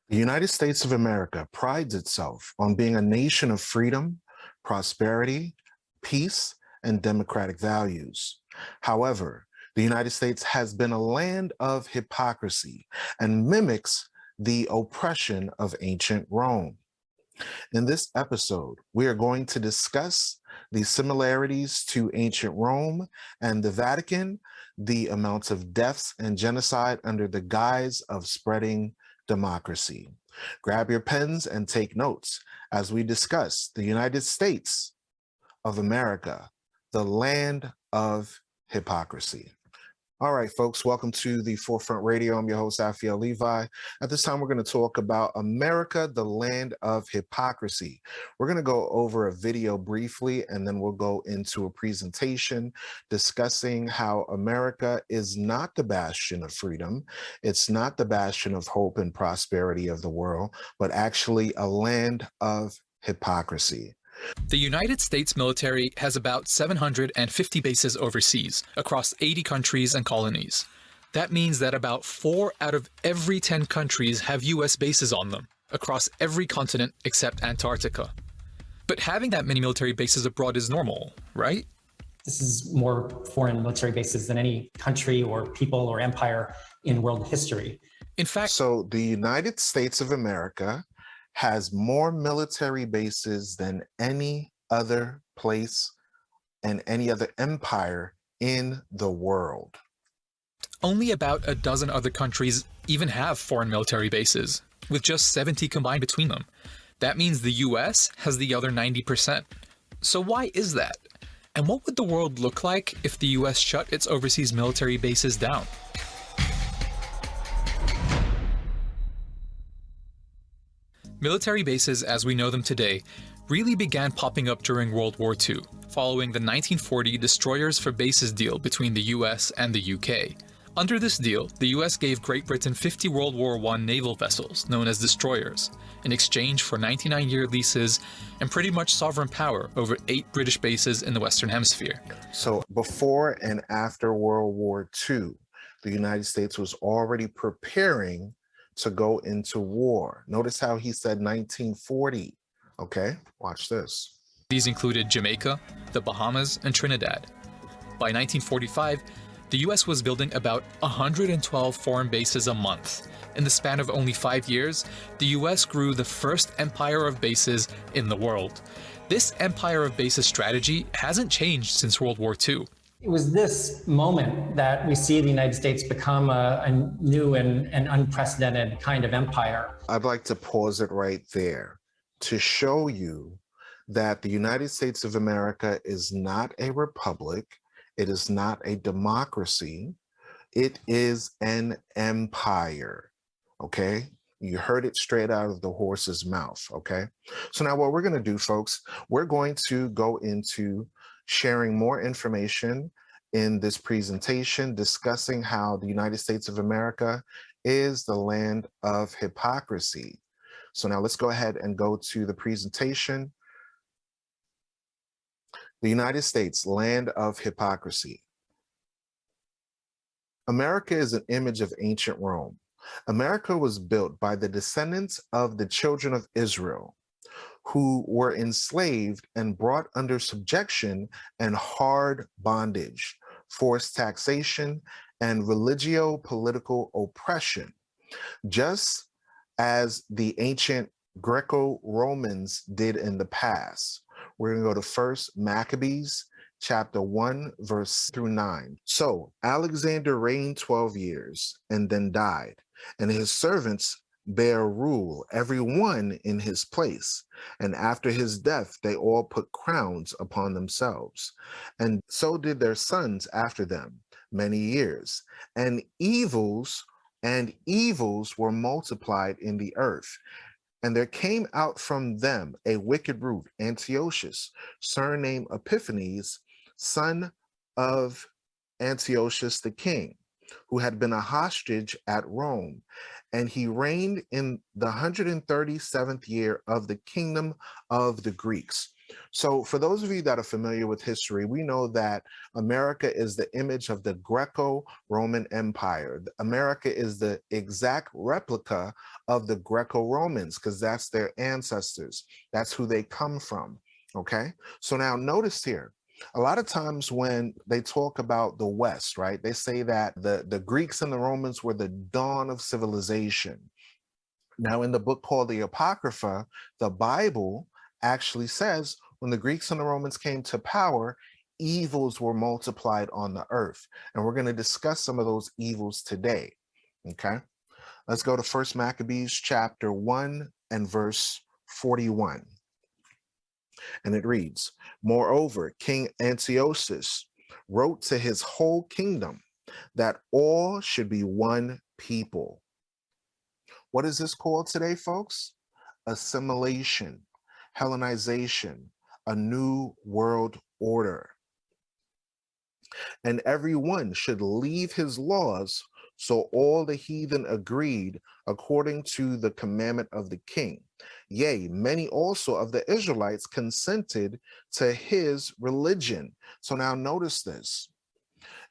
The United States of America prides itself on being a nation of freedom, prosperity, peace, and democratic values. However, the United States has been a land of hypocrisy and mimics the oppression of ancient Rome. In this episode, we are going to discuss the similarities to ancient Rome and the Vatican, the amounts of deaths and genocide under the guise of spreading democracy. Grab your pens and take notes as we discuss the United States of America, the land of hypocrisy. All right, folks, welcome to the Forefront Radio. I'm your host, Afiel Levi. At this time, we're going to talk about America, the land of hypocrisy. We're going to go over a video briefly, and then we'll go into a presentation discussing how America is not the bastion of freedom. It's not the bastion of hope and prosperity of the world, but actually a land of hypocrisy. The United States military has about 750 bases overseas, across 80 countries and colonies. That means that about 4 out of every 10 countries have US bases on them, across every continent except Antarctica. But having that many military bases abroad is normal, right? This is more foreign military bases than any country or people or empire in world history. In fact, So the United States of America has more military bases than any other place and any other empire in the world. only about a dozen other countries even have foreign military bases, with just 70 combined between them. That means the US has the other 90%. So why is that? And what would the world look like if the US shut its overseas military bases down? Military bases as we know them today really began popping up during World War II, following the 1940 Destroyers for Bases deal between the US and the UK. Under this deal, the US gave Great Britain 50 World War I naval vessels, known as destroyers, in exchange for 99-year leases and pretty much sovereign power over 8 British bases in the Western Hemisphere. So before and after World War II, the United States was already preparing to go into war. Notice how he said 1940. Okay, watch this. These included Jamaica, the Bahamas, and Trinidad. By 1945, the US was building about 112 foreign bases a month. In the span of only 5 years, the US grew the first empire of bases in the world. This empire of bases strategy hasn't changed since World War II. It was this moment that we see the United States become a new and unprecedented kind of empire. I'd like to pause it right there to show you that the United States of America is not a republic. It is not a democracy. It is an empire, okay? You heard it straight out of the horse's mouth, okay? So now what we're gonna do, folks, we're going to go into sharing more information in this presentation, discussing how the United States of America is the land of hypocrisy. So now let's go ahead and go to the presentation. The United States, land of hypocrisy. America is an image of ancient Rome. America was built by the descendants of the children of Israel, who were enslaved and brought under subjection and hard bondage, forced taxation, and religio-political oppression, just as the ancient Greco-Romans did in the past. We're going to go to First Maccabees, chapter 1, verse through 9. So Alexander reigned 12 years and then died, and his servants bear rule, every one in his place. And after his death, they all put crowns upon themselves. And so did their sons after them, many years. And evils were multiplied in the earth. And there came out from them a wicked root, Antiochus, surnamed Epiphanes, son of Antiochus the king, who had been a hostage at Rome. And he reigned in the 137th year of the kingdom of the Greeks. So for those of you that are familiar with history, we know that America is the image of the Greco-Roman Empire. America is the exact replica of the Greco-Romans because that's their ancestors. That's who they come from. Okay. So now notice here, a lot of times when they talk about the West, right, they say that the Greeks and the Romans were the dawn of civilization. Now, in the book called the Apocrypha, the Bible actually says when the Greeks and the Romans came to power, evils were multiplied on the earth. And we're going to discuss some of those evils today. Okay. Let's go to First Maccabees chapter 1 and verse 41. And it reads, "Moreover, King Antiochus wrote to his whole kingdom that all should be one people." What is this called today, folks? Assimilation, Hellenization, a new world order. And everyone should leave his laws, so all the heathen agreed according to the commandment of the king. Yea, many also of the Israelites consented to his religion. So now notice this.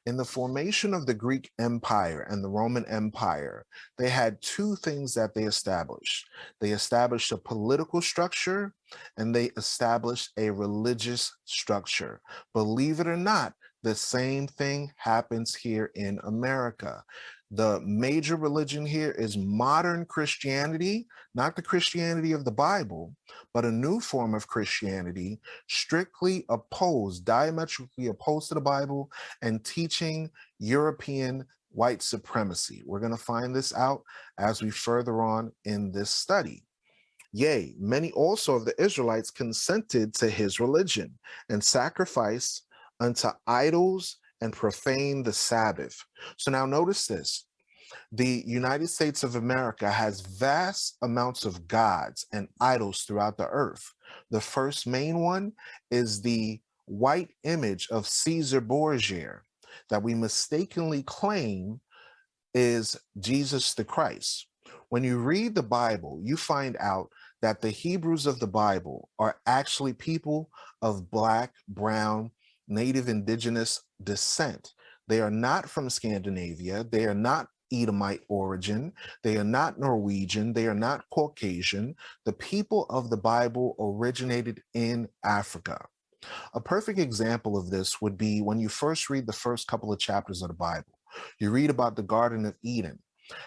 In the formation of the Greek Empire and the Roman Empire, they had two things that they established. They established a political structure and they established a religious structure. Believe it or not, the same thing happens here in America. The major religion here is modern Christianity, not the Christianity of the Bible, but a new form of Christianity, strictly opposed, diametrically opposed to the Bible and teaching European white supremacy. We're going to find this out as we further on in this study. Yea, many also of the Israelites consented to his religion and sacrificed unto idols and profaned the Sabbath. So now notice this. The United States of America has vast amounts of gods and idols throughout the earth. The first main one is the white image of Caesar Borgia that we mistakenly claim is Jesus the Christ. When you read the Bible, you find out that the Hebrews of the Bible are actually people of Black, brown, native indigenous descent. They are not from Scandinavia. They are not Edomite origin. They are not Norwegian. They are not Caucasian. The people of the Bible originated in Africa. A perfect example of this would be when you first read the first couple of chapters of the Bible. You read about the Garden of Eden,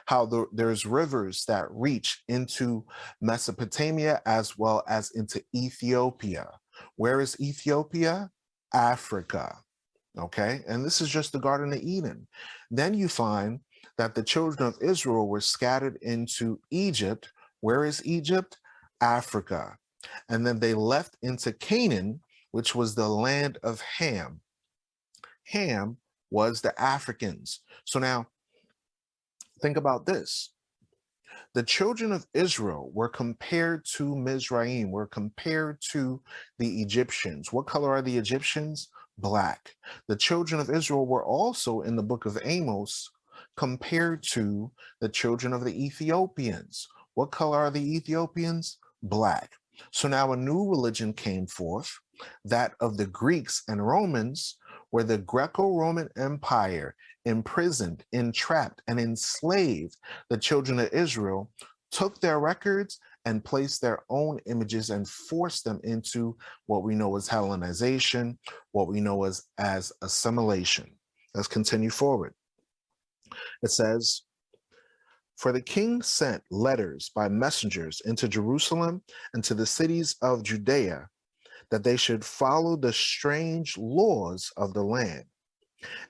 how there's rivers that reach into Mesopotamia as well as into Ethiopia. Where is Ethiopia? Africa. Okay, and this is just the Garden of Eden. Then you find that the children of Israel were scattered into Egypt. Where is Egypt? Africa. And then they left into Canaan, which was the land of Ham. Ham was the Africans. So now think about this. The children of Israel were compared to Mizraim, were compared to the Egyptians. What color are the Egyptians? Black. The children of Israel were also in the book of Amos compared to the children of the Ethiopians. What color are the Ethiopians? Black. So now a new religion came forth, that of the Greeks and Romans, where the Greco-Roman Empire imprisoned, entrapped, and enslaved the children of Israel, took their records and placed their own images and forced them into what we know as Hellenization, what we know as assimilation. Let's continue forward. It says, "For the king sent letters by messengers into Jerusalem and to the cities of Judea, that they should follow the strange laws of the land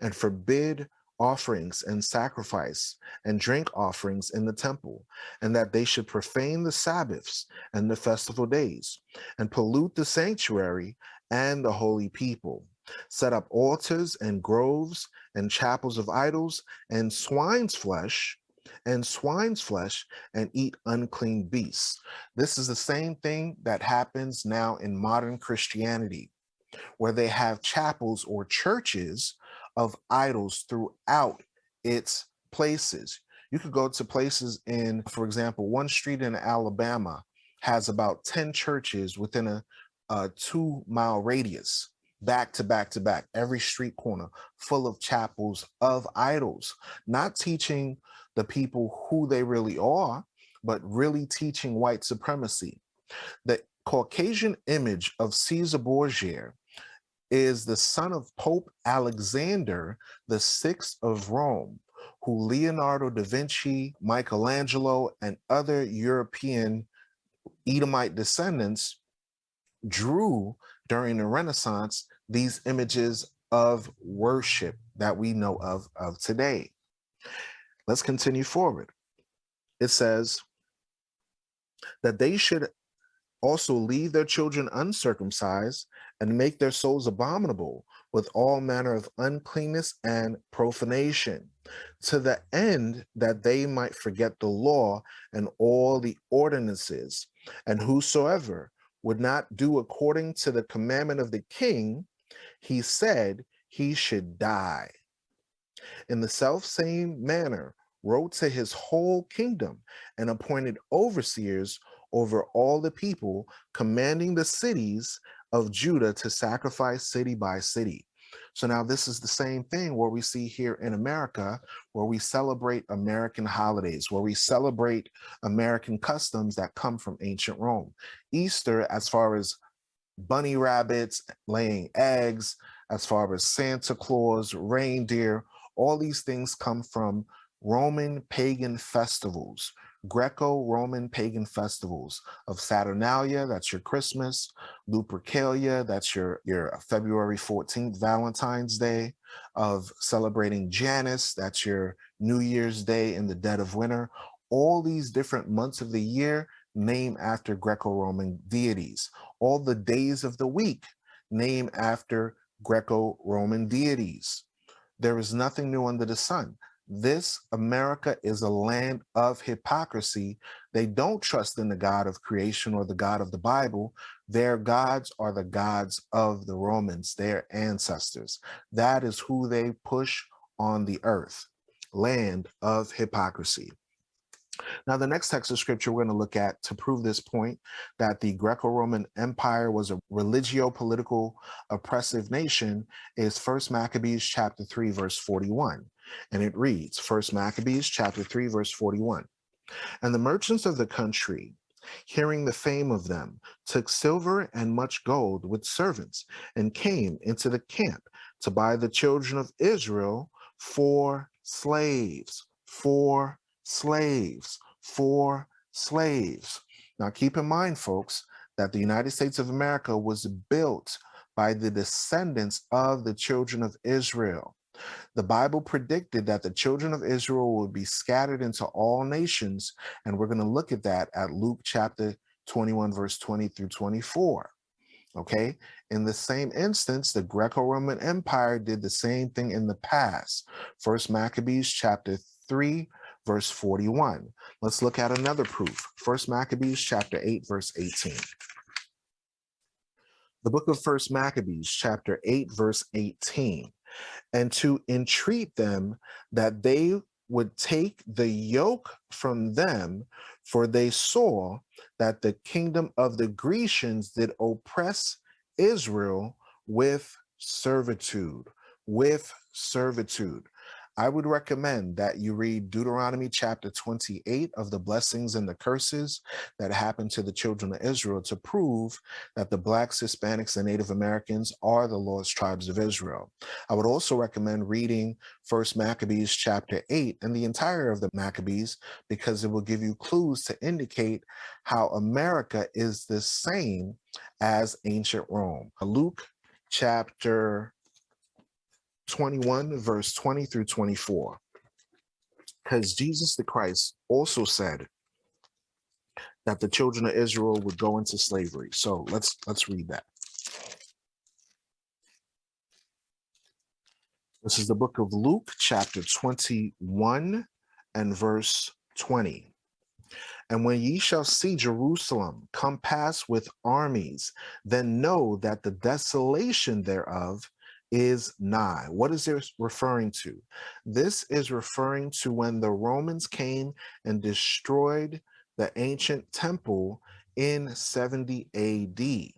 and forbid offerings and sacrifice and drink offerings in the temple, and that they should profane the Sabbaths and the festival days, and pollute the sanctuary and the holy people, set up altars and groves and chapels of idols and swine's flesh, and eat unclean beasts." This is the same thing that happens now in modern Christianity, where they have chapels or churches of idols throughout its places. You could go to places in, for example, one street in Alabama has about 10 churches within a a 2-mile radius, back to back to back, every street corner full of chapels of idols, not teaching the people who they really are, but really teaching white supremacy. The Caucasian image of Caesar Borgia is the son of Pope Alexander the Sixth of Rome, who Leonardo da Vinci, Michelangelo, and other European Edomite descendants drew during the Renaissance, these images of worship that we know of today. Let's continue forward. It says that they should also leave their children uncircumcised and make their souls abominable with all manner of uncleanness and profanation, to the end that they might forget the law and all the ordinances. And whosoever would not do according to the commandment of the king, he said he should die. In the self-same manner, wrote to his whole kingdom and appointed overseers over all the people, commanding the cities of Judah to sacrifice city by city. So now this is the same thing where we see here in America, where we celebrate American holidays, where we celebrate American customs that come from ancient Rome. Easter, as far as bunny rabbits laying eggs, as far as Santa Claus, reindeer, all these things come from Roman pagan festivals, Greco-Roman pagan festivals of Saturnalia, that's your Christmas, Lupercalia, that's your February 14th, Valentine's Day, of celebrating Janus, that's your New Year's Day in the dead of winter. All these different months of the year named after Greco-Roman deities. All the days of the week named after Greco-Roman deities. There is nothing new under the sun. This America is a land of hypocrisy. They don't trust in the God of creation or the God of the Bible. Their gods are the gods of the Romans, their ancestors. That is who they push on the earth. Land of hypocrisy. Now, the next text of scripture we're going to look at to prove this point, that the Greco-Roman Empire was a religio-political oppressive nation, is 1 Maccabees chapter 3, verse 41. And it reads, 1 Maccabees chapter 3, verse 41. And the merchants of the country, hearing the fame of them, took silver and much gold with servants, and came into the camp to buy the children of Israel for slaves, for slaves, for slaves. Now, keep in mind, folks, that the United States of America was built by the descendants of the children of Israel. The Bible predicted that the children of Israel would be scattered into all nations, and we're going to look at that at Luke chapter 21, verse 20 through 24. Okay, in the same instance, the Greco-Roman Empire did the same thing in the past. 1 Maccabees chapter 3, verse 41. Let's look at another proof. 1 Maccabees chapter 8, verse 18. The book of 1 Maccabees chapter 8, verse 18. And to entreat them that they would take the yoke from them, for they saw that the kingdom of the Grecians did oppress Israel with servitude, with servitude. I would recommend that you read Deuteronomy chapter 28 of the blessings and the curses that happened to the children of Israel to prove that the Blacks, Hispanics, and Native Americans are the lost tribes of Israel. I would also recommend reading 1 Maccabees chapter 8 and the entire of the Maccabees, because it will give you clues to indicate how America is the same as ancient Rome. Luke chapter 21, verse 20 through 24. Because Jesus the Christ also said that the children of Israel would go into slavery. So let's read that. This is the book of Luke, chapter 21 and verse 20. And when ye shall see Jerusalem compassed with armies, then know that the desolation thereof is nigh. What is this referring to? This is referring to when the Romans came and destroyed the ancient temple in 70 AD.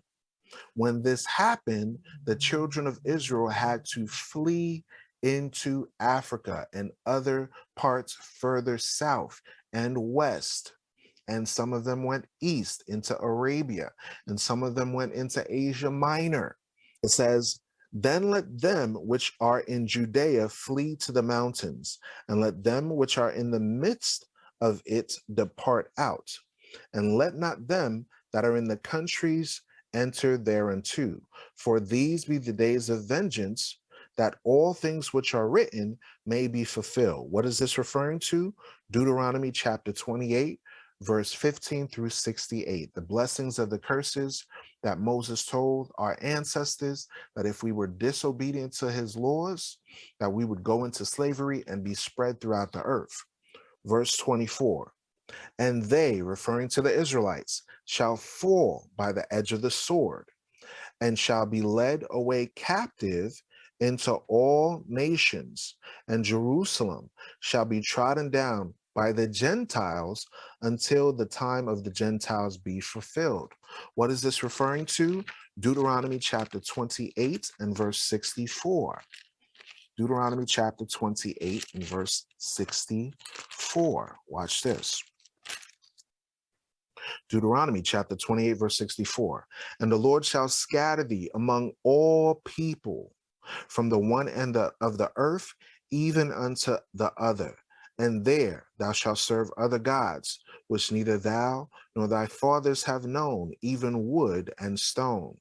When this happened, the children of Israel had to flee into Africa and other parts further south and west. And some of them went east into Arabia, and some of them went into Asia Minor. It says, then let them which are in Judea flee to the mountains, and let them which are in the midst of it depart out. And let not them that are in the countries enter thereunto. For these be the days of vengeance, that all things which are written may be fulfilled. What is this referring to? Deuteronomy chapter 28, verse 15 through 68. The blessings of the curses that Moses told our ancestors, that if we were disobedient to his laws, that we would go into slavery and be spread throughout the earth. Verse 24. And they, referring to the Israelites, shall fall by the edge of the sword, and shall be led away captive into all nations, and Jerusalem shall be trodden down by the Gentiles until the time of the Gentiles be fulfilled. What is this referring to? Deuteronomy chapter 28 and verse 64. Deuteronomy chapter 28 and verse 64. Watch this. Deuteronomy chapter 28, verse 64. And the Lord shall scatter thee among all people from the one end of the earth, even unto the other. And there thou shalt serve other gods, which neither thou nor thy fathers have known, even wood and stone.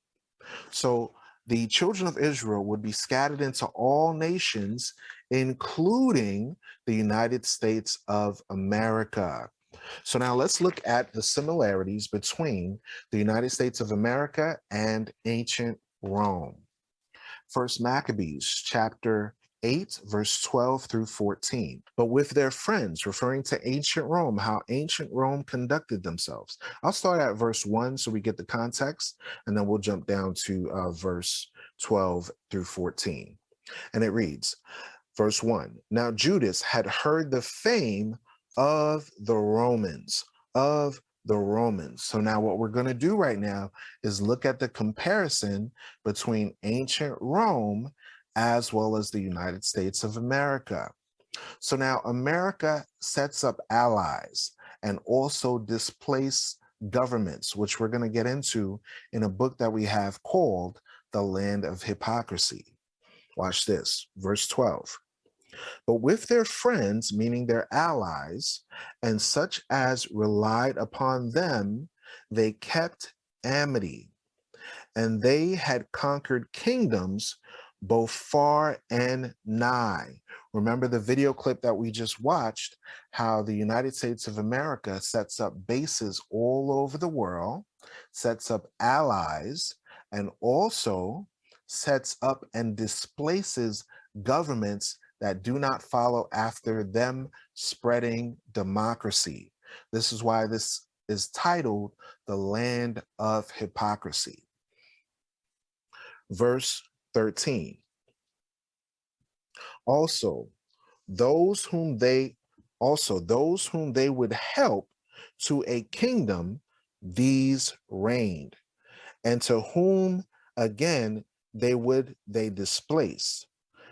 So the children of Israel would be scattered into all nations, including the United States of America. So now let's look at the similarities between the United States of America and ancient Rome. First Maccabees chapter 8, verse 12 through 14. But with their friends, referring to ancient Rome, how ancient Rome conducted themselves. I'll start at verse 1 so we get the context, and then we'll jump down to verse 12 through 14. And it reads, verse 1, now Judas had heard the fame of the Romans, So now what we're going to do right now is look at the comparison between ancient Rome as well as the United States of America. So now America sets up allies and also displace governments, which we're going to get into in a book that we have called The Land of Hypocrisy. Watch this, verse 12. But with their friends, meaning their allies, and such as relied upon them, they kept amity. And they had conquered kingdoms both far and nigh. Remember the video clip that we just watched, how the United States of America sets up bases all over the world, sets up allies, and also sets up and displaces governments that do not follow after them spreading democracy. This is why this is titled The Land of Hypocrisy. Verse 13. Also, those whom they would help to a kingdom, these reigned, and to whom again they displaced.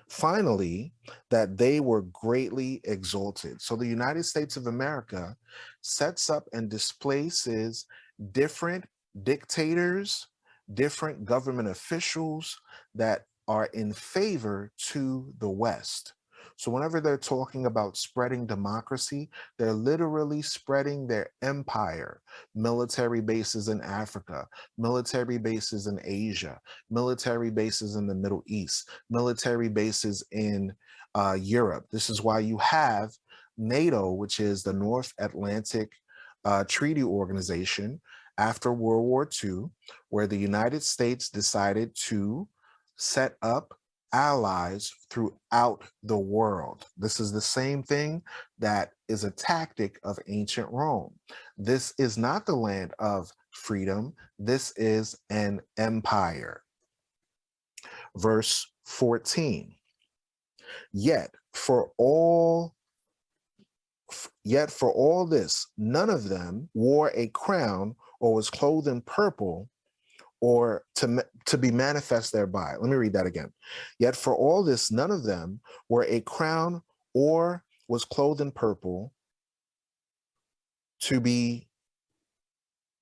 Finally, that they were greatly exalted. So the United States of America sets up and displaces different dictators, different government officials that are in favor to the West. So whenever they're talking about spreading democracy, they're literally spreading their empire, military bases in Africa, military bases in Asia, military bases in the Middle East, military bases in Europe. This is why you have NATO, which is the North Atlantic Treaty Organization after World War II, where the United States decided to set up allies throughout the world. This is the same thing that is a tactic of ancient Rome. This is not the land of freedom. This is an empire. Verse 14. Yet for all this, none of them wore a crown or was clothed in purple or to be manifest thereby. Let me read that again. Yet for all this, none of them wore a crown or was clothed in purple to be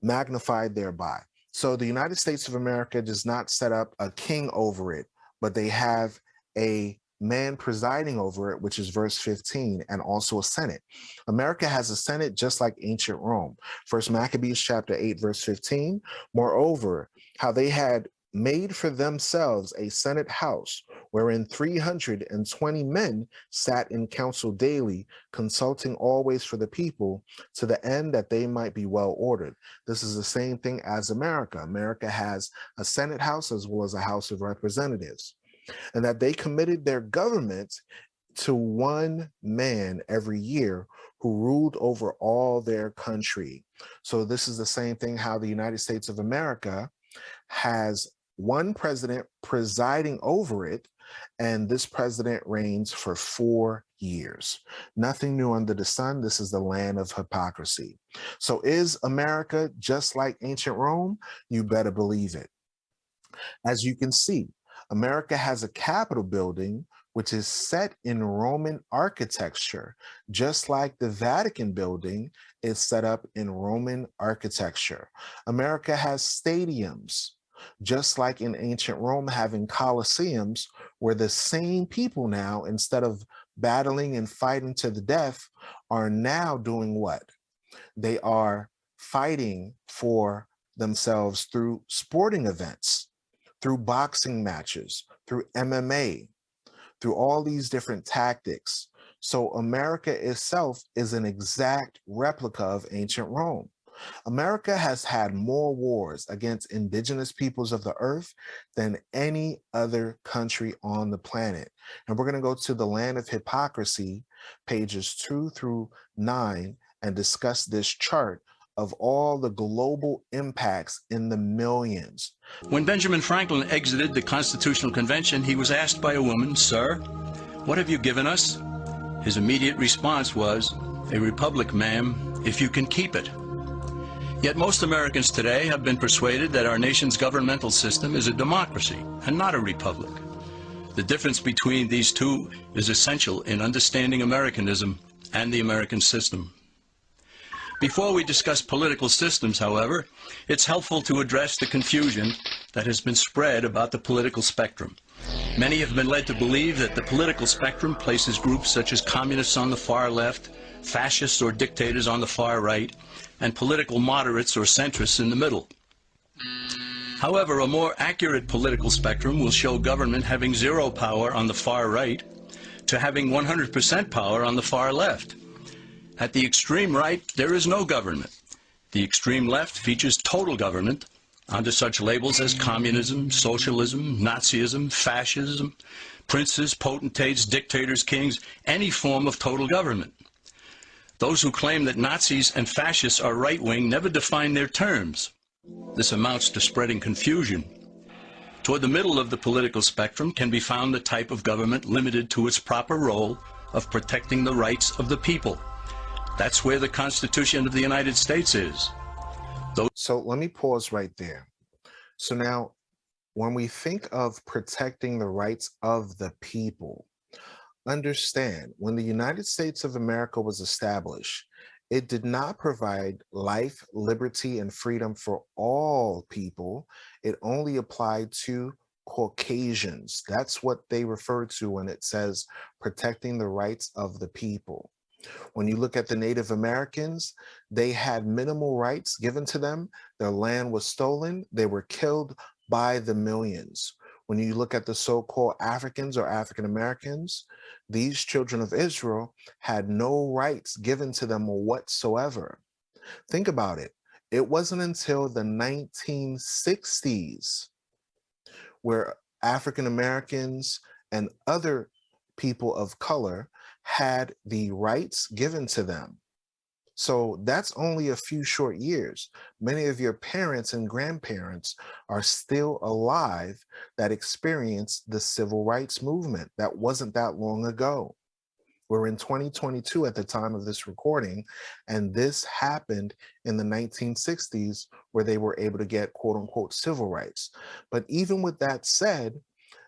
magnified thereby. So the United States of America does not set up a king over it, but they have a man presiding over it, which is verse 15, and also a Senate. America has a Senate just like ancient Rome. First Maccabees chapter 8, verse 15. Moreover, how they had made for themselves a Senate house, wherein 320 men sat in council daily, consulting always for the people, to the end that they might be well ordered. This is the same thing as America. America has a Senate house as well as a House of Representatives, and that they committed their government to one man every year who ruled over all their country. So this is the same thing how the United States of America has one president presiding over it, and this president reigns for 4 years. Nothing new under the sun. This is the land of hypocrisy. So is America just like ancient Rome? You better believe it. As you can see, America has a Capitol building which is set in Roman architecture, just like the Vatican building is set up in Roman architecture. America has stadiums, just like in ancient Rome, having coliseums where the same people now, instead of battling and fighting to the death, are now doing what? They are fighting for themselves through sporting events, through boxing matches, through MMA, through all these different tactics. So America itself is an exact replica of ancient Rome. America has had more wars against indigenous peoples of the earth than any other country on the planet. And we're going to go to the land of hypocrisy, pages 2 through 9, and discuss this chart of all the global impacts in the millions. When Benjamin Franklin exited the Constitutional Convention, he was asked by a woman, "Sir, what have you given us?" His immediate response was, "A republic, ma'am, if you can keep it." Yet most Americans today have been persuaded that our nation's governmental system is a democracy and not a republic. The difference between these two is essential in understanding Americanism and the American system. Before we discuss political systems, however, it's helpful to address the confusion that has been spread about the political spectrum. Many have been led to believe that the political spectrum places groups such as communists on the far left, fascists or dictators on the far right, and political moderates or centrists in the middle. However, a more accurate political spectrum will show government having zero power on the far right to having 100% power on the far left. At the extreme right, there is no government. The extreme left features total government under such labels as communism, socialism, Nazism, fascism, princes, potentates, dictators, kings, any form of total government. Those who claim that Nazis and fascists are right-wing never define their terms. This amounts to spreading confusion. Toward the middle of the political spectrum can be found the type of government limited to its proper role of protecting the rights of the people. That's where the Constitution of the United States is. So let me pause right there. So now, when we think of protecting the rights of the people, understand, when the United States of America was established, it did not provide life, liberty, and freedom for all people. It only applied to Caucasians. That's what they refer to when it says protecting the rights of the people. When you look at the Native Americans, they had minimal rights given to them. Their land was stolen. They were killed by the millions. When you look at the so-called Africans or African Americans, these children of Israel had no rights given to them whatsoever. Think about it. It wasn't until the 1960s where African Americans and other people of color had the rights given to them. So that's only a few short years. Many of your parents and grandparents are still alive that experienced the civil rights movement. That wasn't that long ago. We're in 2022 at the time of this recording, and this happened in the 1960s where they were able to get quote unquote civil rights. But even with that said,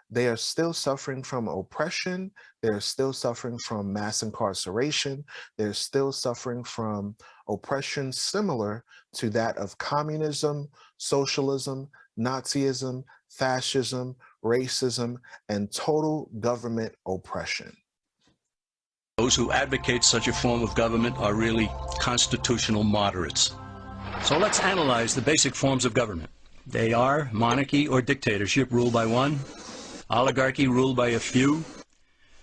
they are still suffering from oppression. They're still suffering from mass incarceration. They're still suffering from oppression similar to that of communism, socialism, Nazism, fascism, racism, and total government oppression. Those who advocate such a form of government are really constitutional moderates. So let's analyze the basic forms of government. They are monarchy or dictatorship ruled by one, oligarchy ruled by a few,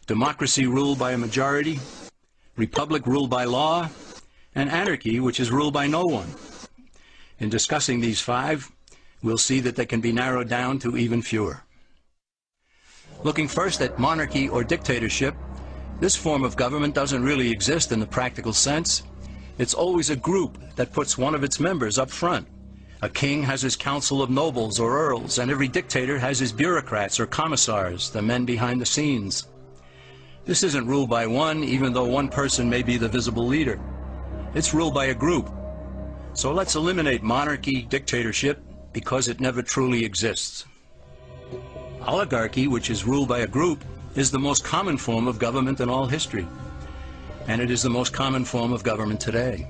democracy ruled by a majority, republic ruled by law, and anarchy, which is ruled by no one. In discussing these five, we'll see that they can be narrowed down to even fewer. Looking first at monarchy or dictatorship, this form of government doesn't really exist in the practical sense. It's always a group that puts one of its members up front. A king has his council of nobles or earls, and every dictator has his bureaucrats or commissars, the men behind the scenes. This isn't ruled by one, even though one person may be the visible leader. It's ruled by a group. So let's eliminate monarchy, dictatorship, because it never truly exists. Oligarchy, which is ruled by a group, is the most common form of government in all history. And it is the most common form of government today.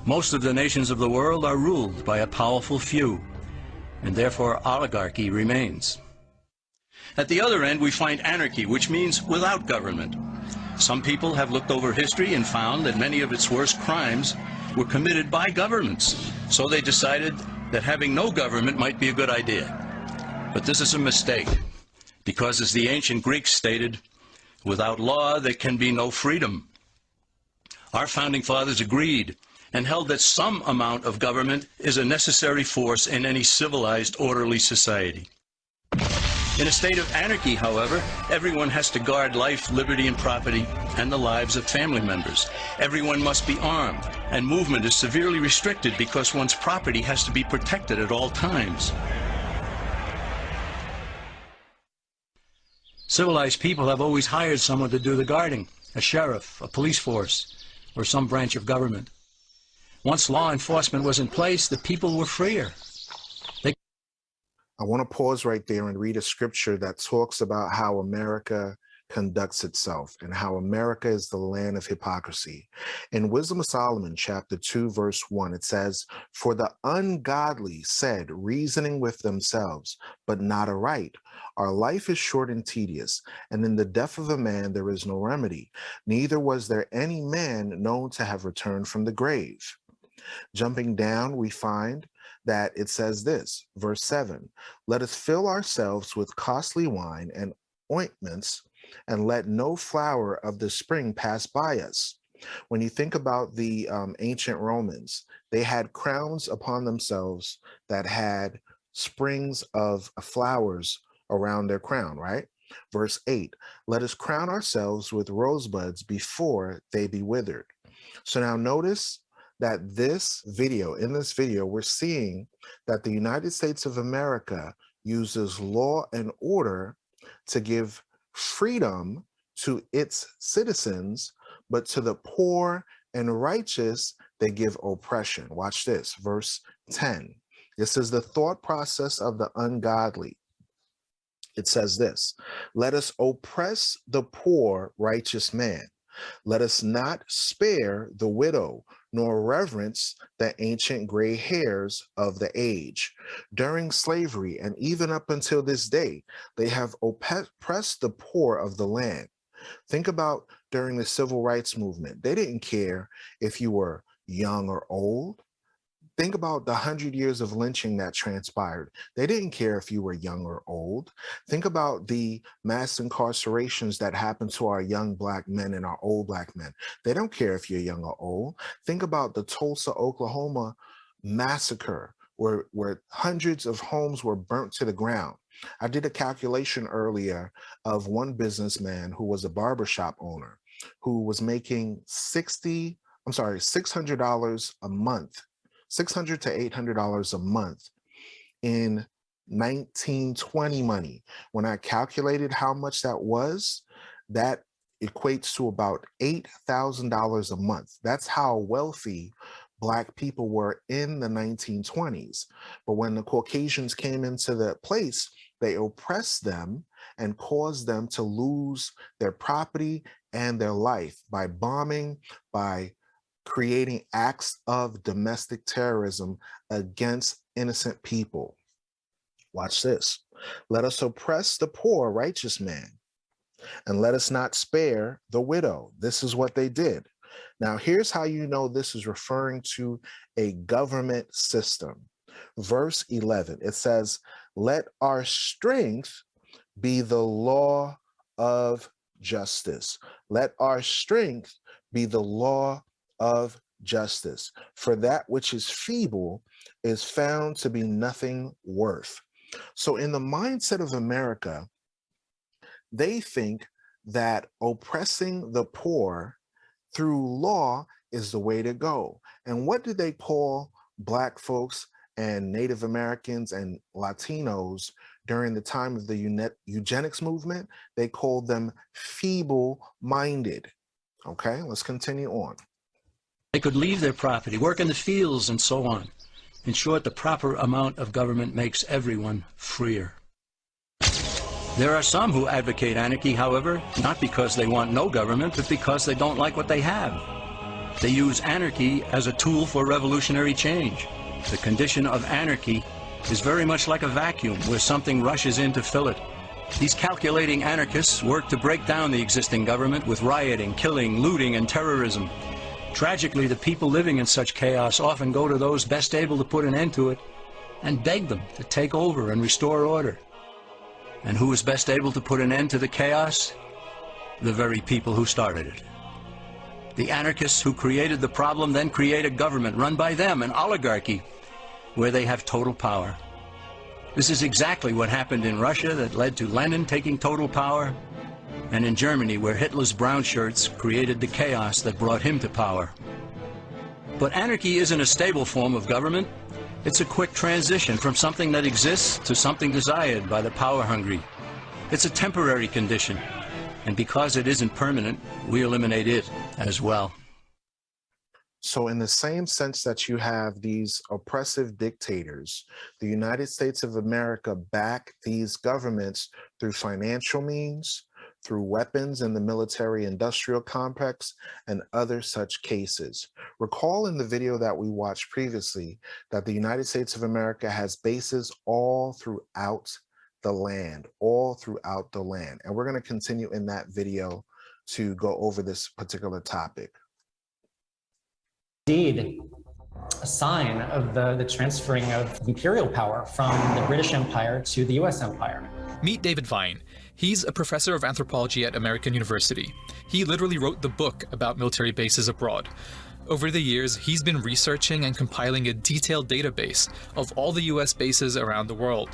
Most of the nations of the world are ruled by a powerful few, and therefore oligarchy remains. At the other end, we find anarchy, which means without government. Some people have looked over history and found that many of its worst crimes were committed by governments. So they decided that having no government might be a good idea. But this is a mistake, because as the ancient Greeks stated, without law there can be no freedom. Our founding fathers agreed and held that some amount of government is a necessary force in any civilized, orderly society. In a state of anarchy, however, everyone has to guard life, liberty, and property, and the lives of family members. Everyone must be armed, and movement is severely restricted because one's property has to be protected at all times. Civilized people have always hired someone to do the guarding, a sheriff, a police force, or some branch of government. Once law enforcement was in place, the people were freer. I want to pause right there and read a scripture that talks about how America conducts itself and how America is the land of hypocrisy. In Wisdom of Solomon, chapter 2, verse 1, it says, "For the ungodly said, reasoning with themselves, but not aright, our life is short and tedious, and in the death of a man there is no remedy, neither was there any man known to have returned from the grave." Jumping down, we find that it says this, verse 7, "Let us fill ourselves with costly wine and ointments, and let no flower of the spring pass by us." When you think about the ancient Romans, they had crowns upon themselves that had springs of flowers around their crown, right? Verse 8, "Let us crown ourselves with rosebuds before they be withered." So now notice that in this video, we're seeing that the United States of America uses law and order to give freedom to its citizens, but to the poor and righteous, they give oppression. Watch this, verse 10. This is the thought process of the ungodly. It says this, "Let us oppress the poor righteous man. Let us not spare the widow, nor reverence the ancient gray hairs of the age." During slavery, and even up until this day, they have oppressed the poor of the land. Think about during the civil rights movement. They didn't care if you were young or old. Think about the 100 years of lynching that transpired. They didn't care if you were young or old. Think about the mass incarcerations that happened to our young Black men and our old Black men. They don't care if you're young or old. Think about the Tulsa, Oklahoma massacre, where hundreds of homes were burnt to the ground. I did a calculation earlier of one businessman who was a barbershop owner who was making $600 a month. $600 to $800 a month in 1920 money. When I calculated how much that was, that equates to about $8,000 a month. That's how wealthy Black people were in the 1920s. But when the Caucasians came into the place, they oppressed them and caused them to lose their property and their life by bombing, by creating acts of domestic terrorism against innocent people. Watch this. Let us oppress the poor righteous man, and let us not spare the widow. This is what they did. Now, here's how you know this is referring to a government system. Verse 11, it says, let our strength be the law of justice. Let our strength be the law of justice. For that which is feeble is found to be nothing worth. So in the mindset of America, they think that oppressing the poor through law is the way to go. And what did they call Black folks and Native Americans and Latinos during the time of the eugenics movement? They called them feeble-minded. Okay, let's continue on. They could leave their property, work in the fields, and so on. In short, the proper amount of government makes everyone freer. There are some who advocate anarchy, however, not because they want no government, but because they don't like what they have. They use anarchy as a tool for revolutionary change. The condition of anarchy is very much like a vacuum where something rushes in to fill it. These calculating anarchists work to break down the existing government with rioting, killing, looting, and terrorism. Tragically, the people living in such chaos often go to those best able to put an end to it and beg them to take over and restore order. And who is best able to put an end to the chaos? The very people who started it. The anarchists who created the problem then create a government run by them, an oligarchy, where they have total power. This is exactly what happened in Russia that led to Lenin taking total power, and in Germany, where Hitler's brown shirts created the chaos that brought him to power. But anarchy isn't a stable form of government. It's a quick transition from something that exists to something desired by the power-hungry. It's a temporary condition, and because it isn't permanent, we eliminate it as well. So in the same sense that you have these oppressive dictators, the United States of America back these governments through financial means, through weapons in the military-industrial complex, and other such cases. Recall in the video that we watched previously that the United States of America has bases all throughout the land, And we're going to continue in that video to go over this particular topic. Indeed, a sign of the transferring of imperial power from the British Empire to the US Empire. Meet David Vine. He's a professor of anthropology at American University. He literally wrote the book about military bases abroad. Over the years, he's been researching and compiling a detailed database of all the US bases around the world.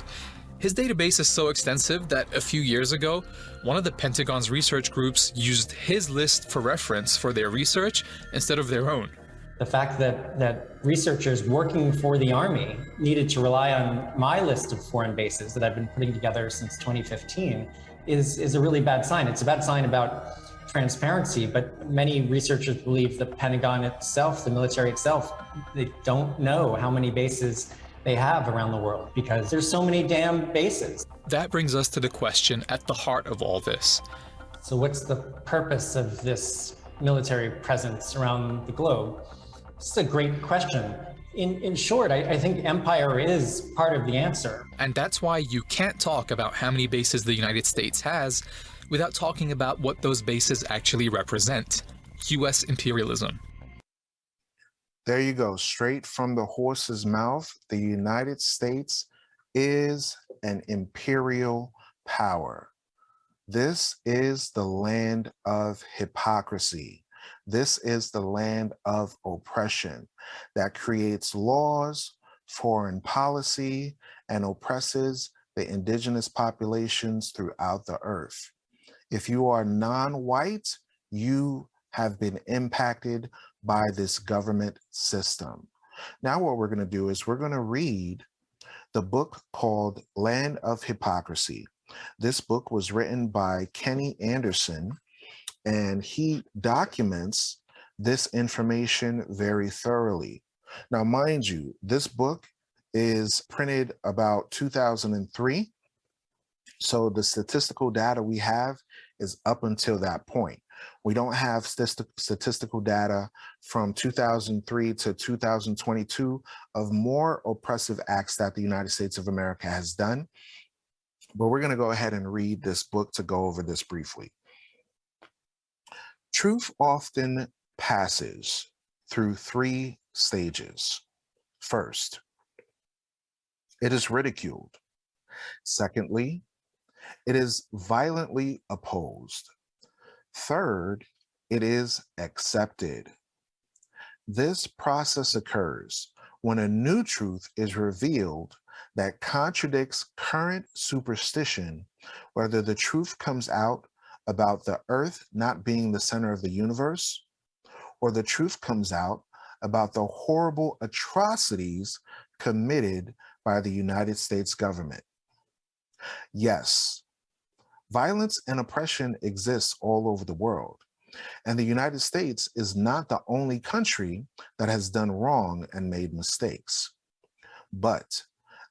His database is so extensive that a few years ago, one of the Pentagon's research groups used his list for reference for their research instead of their own. The fact that researchers working for the Army needed to rely on my list of foreign bases that I've been putting together since 2015 is a really bad sign. It's a bad sign about transparency, but many researchers believe the Pentagon itself, the military itself, they don't know how many bases they have around the world because there's so many damn bases. That brings us to the question at the heart of all this. So what's the purpose of this military presence around the globe? This is a great question. In short, I think empire is part of the answer. And that's why you can't talk about how many bases the United States has without talking about what those bases actually represent. US imperialism. There you go, straight from the horse's mouth. The United States is an imperial power. This is the land of hypocrisy. This is the land of oppression that creates laws, foreign policy, and oppresses the indigenous populations throughout the earth. If you are non-white, you have been impacted by this government system. Now what we're going to do is we're going to read the book called Land of Hypocrisy. This book was written by Kenny Anderson, and he documents this information very thoroughly. Now, mind you, this book is printed about 2003. So the statistical data we have is up until that point. We don't have statistical data from 2003 to 2022 of more oppressive acts that the United States of America has done. But we're going to go ahead and read this book to go over this briefly. Truth often passes through three stages. First, it is ridiculed. Secondly, it is violently opposed. Third, it is accepted. This process occurs when a new truth is revealed that contradicts current superstition, whether the truth comes out about the earth not being the center of the universe, or the truth comes out about the horrible atrocities committed by the United States government. Yes, violence and oppression exists all over the world, and the United States is not the only country that has done wrong and made mistakes. But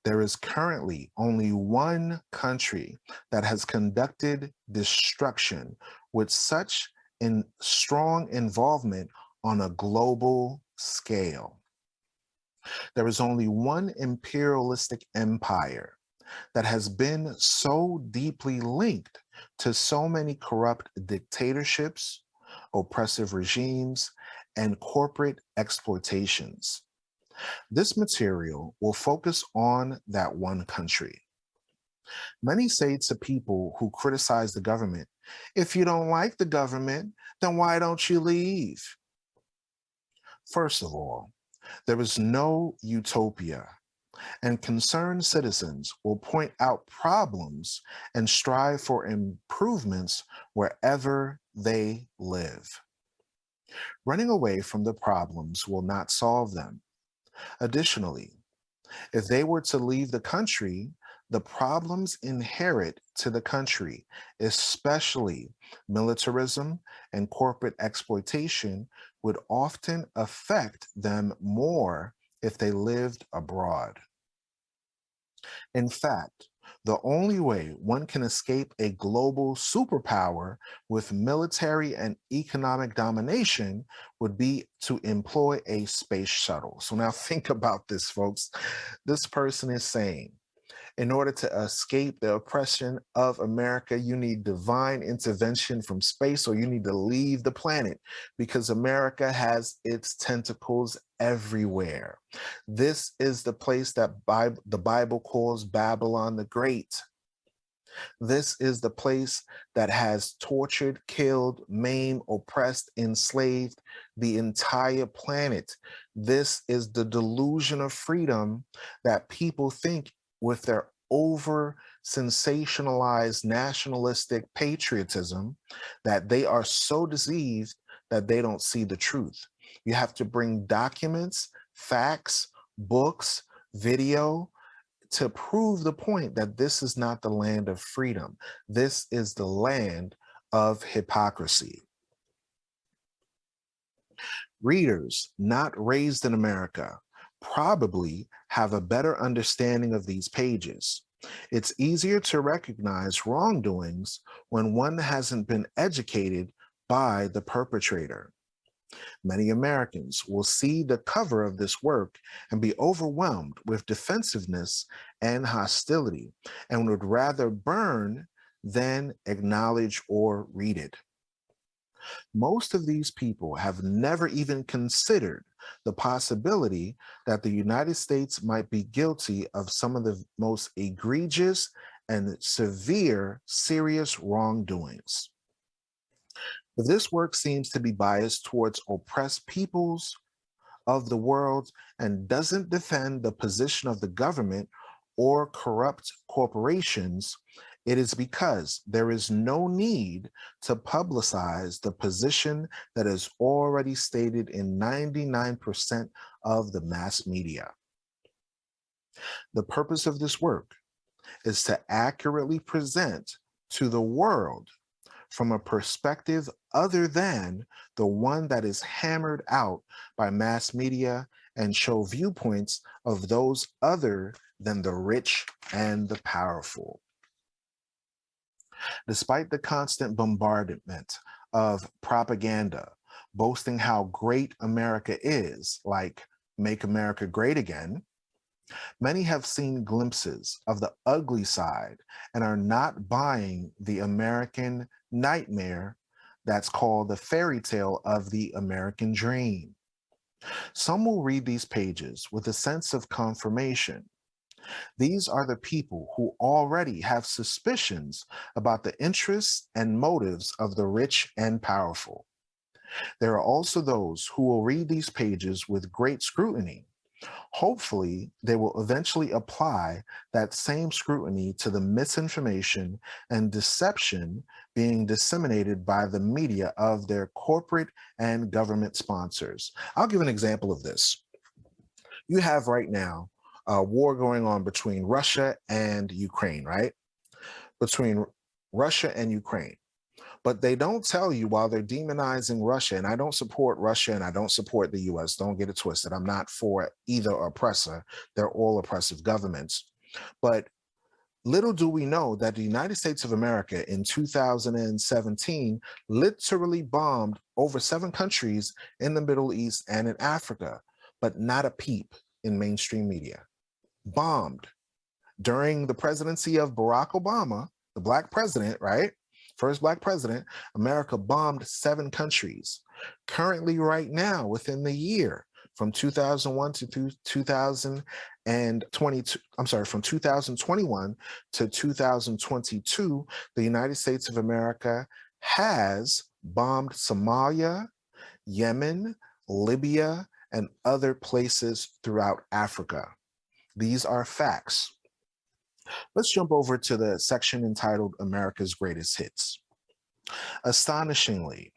there is currently only one country that has conducted destruction with such strong involvement on a global scale. There is only one imperialistic empire that has been so deeply linked to so many corrupt dictatorships, oppressive regimes, and corporate exploitations. This material will focus on that one country. Many say to people who criticize the government, if you don't like the government, then why don't you leave? First of all, there is no utopia, and concerned citizens will point out problems and strive for improvements wherever they live. Running away from the problems will not solve them. Additionally, if they were to leave the country, the problems inherent to the country, especially militarism and corporate exploitation, would often affect them more if they lived abroad. In fact, the only way one can escape a global superpower with military and economic domination would be to employ a space shuttle. So now think about this, folks. This person is saying, in order to escape the oppression of America, you need divine intervention from space, or you need to leave the planet, because America has its tentacles everywhere. This is the place that the Bible calls Babylon the Great. This is the place that has tortured, killed, maimed, oppressed, enslaved the entire planet. This is the delusion of freedom that people think with their over sensationalized nationalistic patriotism that they are so deceived that they don't see the truth. You have to bring documents, facts, books, video to prove the point that this is not the land of freedom. This is the land of hypocrisy. Readers not raised in America probably have a better understanding of these pages. It's easier to recognize wrongdoings when one hasn't been educated by the perpetrator. Many Americans will see the cover of this work and be overwhelmed with defensiveness and hostility, and would rather burn than acknowledge or read it. Most of these people have never even considered the possibility that the United States might be guilty of some of the most egregious and severe, serious wrongdoings. But this work seems to be biased towards oppressed peoples of the world and doesn't defend the position of the government or corrupt corporations. It is because there is no need to publicize the position that is already stated in 99% of the mass media. The purpose of this work is to accurately present to the world from a perspective other than the one that is hammered out by mass media and show viewpoints of those other than the rich and the powerful. Despite the constant bombardment of propaganda boasting how great America is, like Make America Great Again, many have seen glimpses of the ugly side and are not buying the American nightmare that's called the fairy tale of the American dream. Some will read these pages with a sense of confirmation. These are the people who already have suspicions about the interests and motives of the rich and powerful. There are also those who will read these pages with great scrutiny. Hopefully, they will eventually apply that same scrutiny to the misinformation and deception being disseminated by the media of their corporate and government sponsors. I'll give an example of this. You have right now a war going on between Russia and Ukraine, right? Between Russia and Ukraine. But they don't tell you while they're demonizing Russia, and I don't support Russia and I don't support the US, don't get it twisted. I'm not for either oppressor. They're all oppressive governments. But little do we know that the United States of America in 2017 literally bombed over 7 countries in the Middle East and in Africa, but not a peep in mainstream media. Bombed. During the presidency of Barack Obama, the Black president, right? First Black president, America bombed 7 countries. Currently, right now, within the year, from 2001 to 2022, from 2021 to 2022, the United States of America has bombed Somalia, Yemen, Libya, and other places throughout Africa. These are facts. Let's jump over to the section entitled America's Greatest Hits. Astonishingly,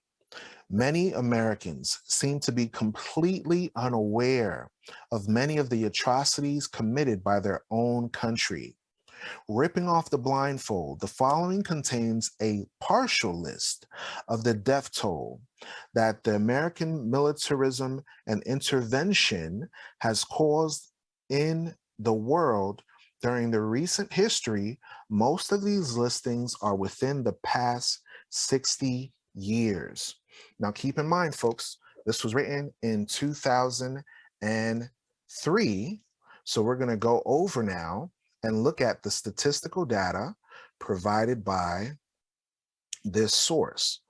many Americans seem to be completely unaware of many of the atrocities committed by their own country. Ripping off the blindfold, the following contains a partial list of the death toll that the American militarism and intervention has caused in the world during the recent history. Most of these listings are within the past 60 years. Now, keep in mind, folks, this was written in 2003. So we're going to go over now and look at the statistical data provided by this source.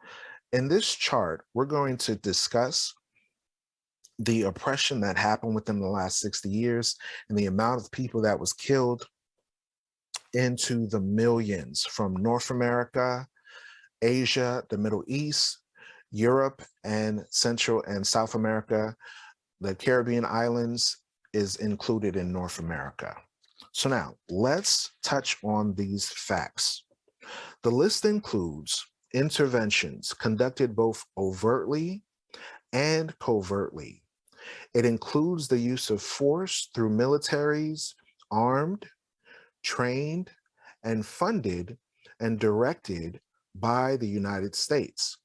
In this chart, we're going to discuss the oppression that happened within the last 60 years and the amount of people that was killed into the millions from North America, Asia, the Middle East, Europe, and Central and South America. The Caribbean islands is included in North America. So now let's touch on these facts. The list includes interventions conducted both overtly and covertly. It includes the use of force through militaries armed, trained, and funded and directed by the United States.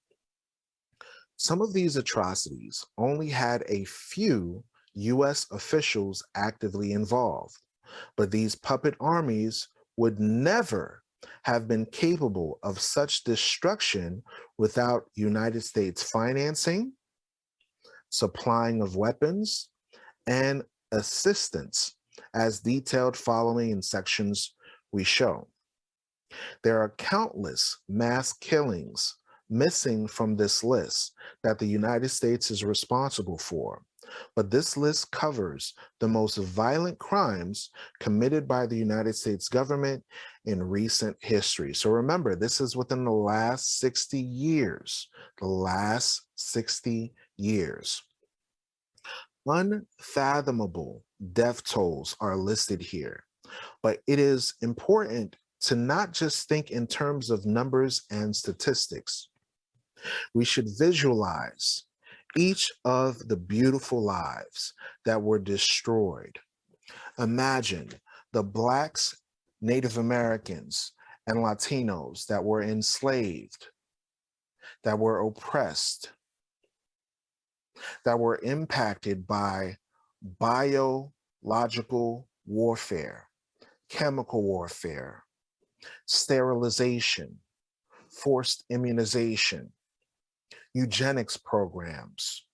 Some of these atrocities only had a few US officials actively involved, but these puppet armies would never have been capable of such destruction without United States financing, supplying of weapons, and assistance, as detailed following in sections we show. There are countless mass killings missing from this list that the United States is responsible for, but this list covers the most violent crimes committed by the United States government in recent history. So remember, this is within the last 60 years, the last 60 years. Unfathomable death tolls are listed here, but it is important to not just think in terms of numbers and statistics. We should visualize each of the beautiful lives that were destroyed. Imagine the Blacks, Native Americans, and Latinos that were enslaved that were oppressed, that were impacted by biological warfare, chemical warfare, sterilization, forced immunization, eugenics programs,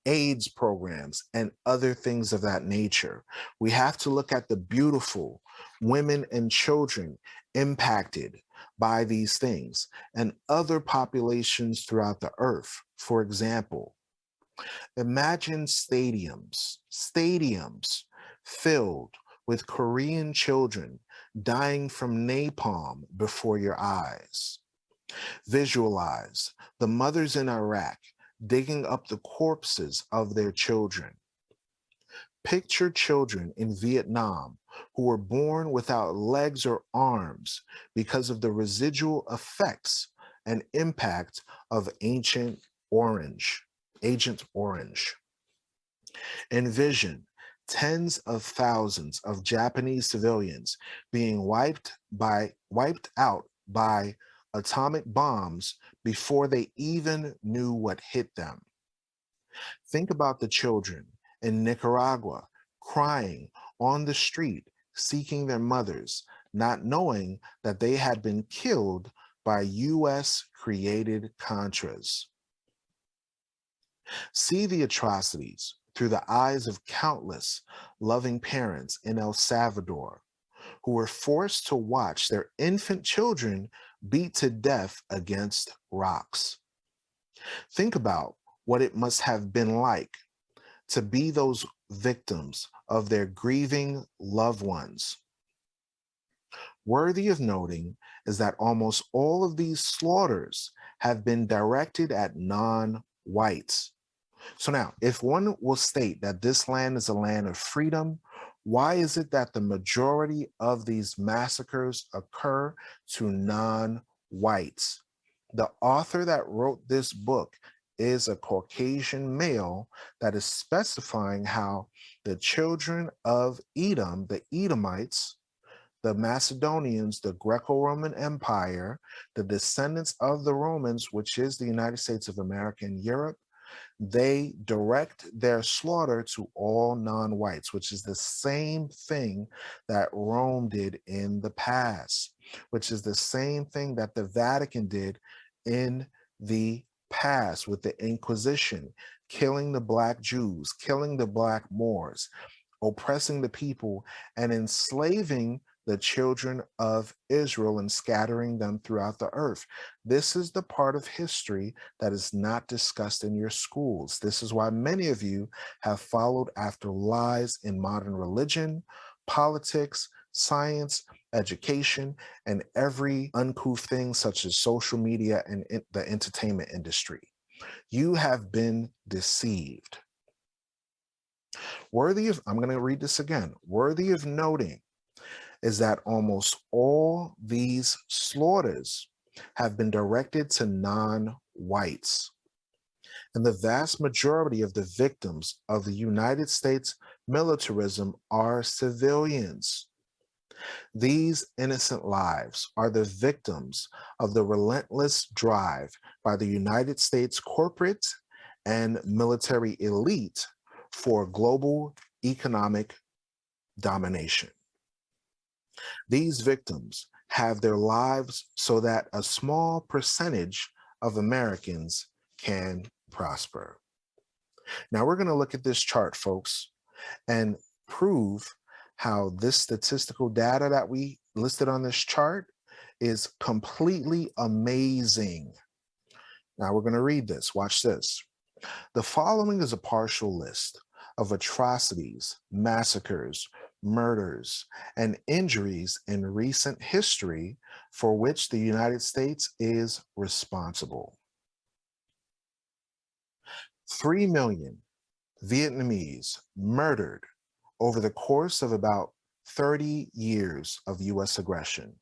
AIDS programs, and other things of that nature. We have to look at the beautiful women and children impacted by these things and other populations throughout the earth. For example, imagine stadiums filled with Korean children dying from napalm before your eyes. Visualize the mothers in Iraq digging up the corpses of their children. Picture children in Vietnam who were born without legs or arms because of the residual effects and impact of Agent Orange. Envision tens of thousands of Japanese civilians being wiped out by atomic bombs before they even knew what hit them. Think about the children in Nicaragua crying on the street, seeking their mothers, not knowing that they had been killed by US created Contras. See the atrocities through the eyes of countless loving parents in El Salvador who were forced to watch their infant children beat to death against rocks. Think about what it must have been like to be those victims of their grieving loved ones. Worthy of noting is that almost all of these slaughters have been directed at non-whites. So now, if one will state that this land is a land of freedom, why is it that the majority of these massacres occur to non-whites? The author that wrote this book is a Caucasian male that is specifying how the children of Edom, the Edomites, the Macedonians, the Greco-Roman Empire, the descendants of the Romans, which is the United States of America and Europe, they direct their slaughter to all non-whites, which is the same thing that Rome did in the past, which is the same thing that the Vatican did in the past with the Inquisition, killing the Black Jews, killing the Black Moors, oppressing the people, and enslaving the children of Israel and scattering them throughout the earth. This is the part of history that is not discussed in your schools. This is why many of you have followed after lies in modern religion, politics, science, education, and every uncouth thing such as social media and the entertainment industry. You have been deceived. I'm going to read this again. Worthy of noting is that almost all these slaughters have been directed to non-whites. And the vast majority of the victims of the United States militarism are civilians. These innocent lives are the victims of the relentless drive by the United States corporate and military elite for global economic domination. These victims have their lives so that a small percentage of Americans can prosper. Now we're going to look at this chart, folks, and prove how this statistical data that we listed on this chart is completely amazing. Now we're going to read this. Watch this. The following is a partial list of atrocities, massacres, murders, and injuries in recent history for which the United States is responsible. 3 million Vietnamese murdered over the course of about 30 years of US aggression.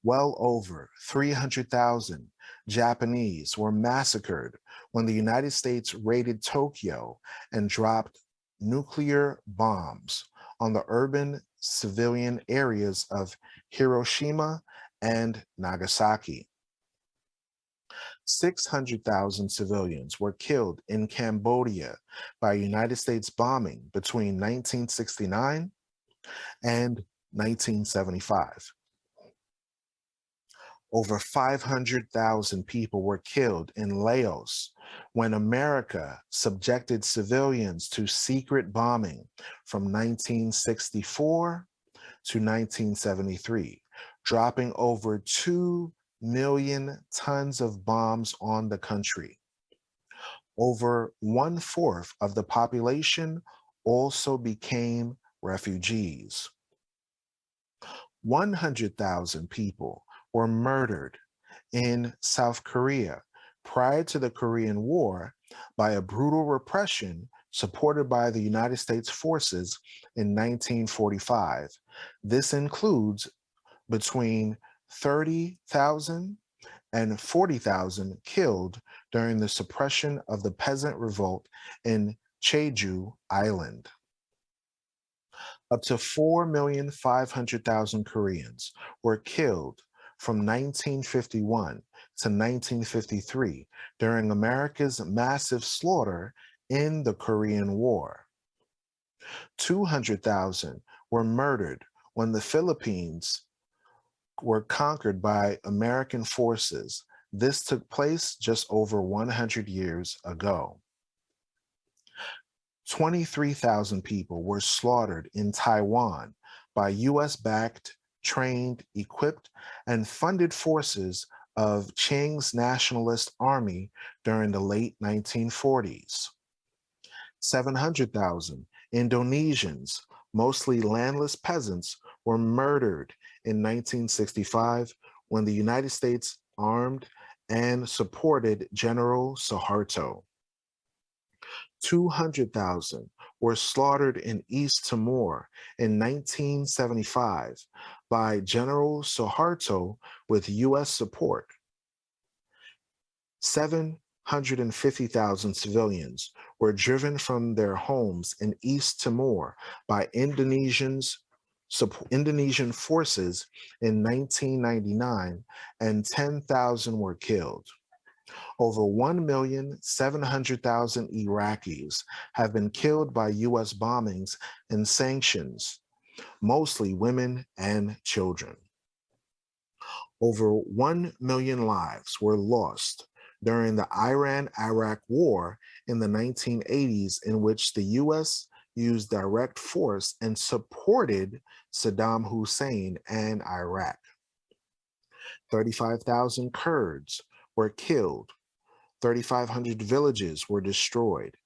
Well over 300,000 Japanese were massacred when the United States raided Tokyo and dropped nuclear bombs on the urban civilian areas of Hiroshima and Nagasaki. 600,000 civilians were killed in Cambodia by United States bombing between 1969 and 1975. Over 500,000 people were killed in Laos when America subjected civilians to secret bombing from 1964 to 1973, dropping over 2 million tons of bombs on the country. Over 1/4 of the population also became refugees. 100,000 people were murdered in South Korea prior to the Korean War by a brutal repression supported by the United States forces in 1945. This includes between 30,000 and 40,000 killed during the suppression of the peasant revolt in Jeju Island. Up to 4,500,000 Koreans were killed from 1951 to 1953 during America's massive slaughter in the Korean War. 200,000 were murdered when the Philippines were conquered by American forces. This took place just over 100 years ago. 23,000 people were slaughtered in Taiwan by US-backed, trained, equipped, and funded forces of Chiang's nationalist army during the late 1940s. 700,000 Indonesians, mostly landless peasants, were murdered in 1965 when the United States armed and supported General Suharto. 200,000 were slaughtered in East Timor in 1975 by General Suharto with US support. 750,000 civilians were driven from their homes in East Timor by Indonesian forces in 1999, and 10,000 were killed. Over 1,700,000 Iraqis have been killed by US bombings and sanctions, mostly women and children. Over 1 million lives were lost during the Iran-Iraq War in the 1980s, in which the US used direct force and supported Saddam Hussein and Iraq. 35,000 Kurds were killed, 3,500 villages were destroyed,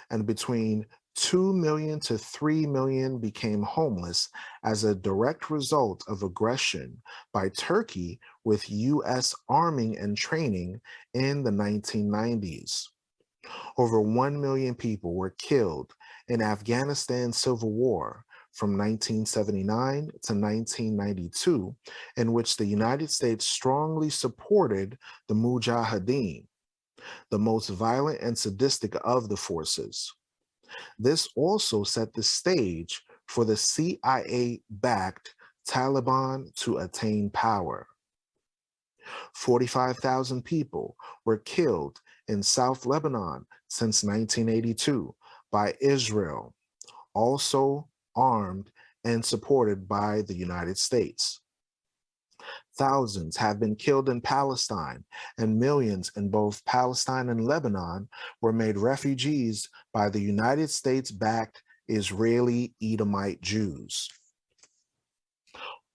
and between 2 million to 3 million became homeless as a direct result of aggression by Turkey, with US arming and training in the 1990s. Over 1 million people were killed in Afghanistan's civil war from 1979 to 1992, in which the United States strongly supported the Mujahideen, the most violent and sadistic of the forces. This also set the stage for the CIA-backed Taliban to attain power. 45,000 people were killed in South Lebanon since 1982 by Israel, also armed and supported by the United States. Thousands have been killed in Palestine, and millions in both Palestine and Lebanon were made refugees by the United States-backed Israeli Edomite Jews.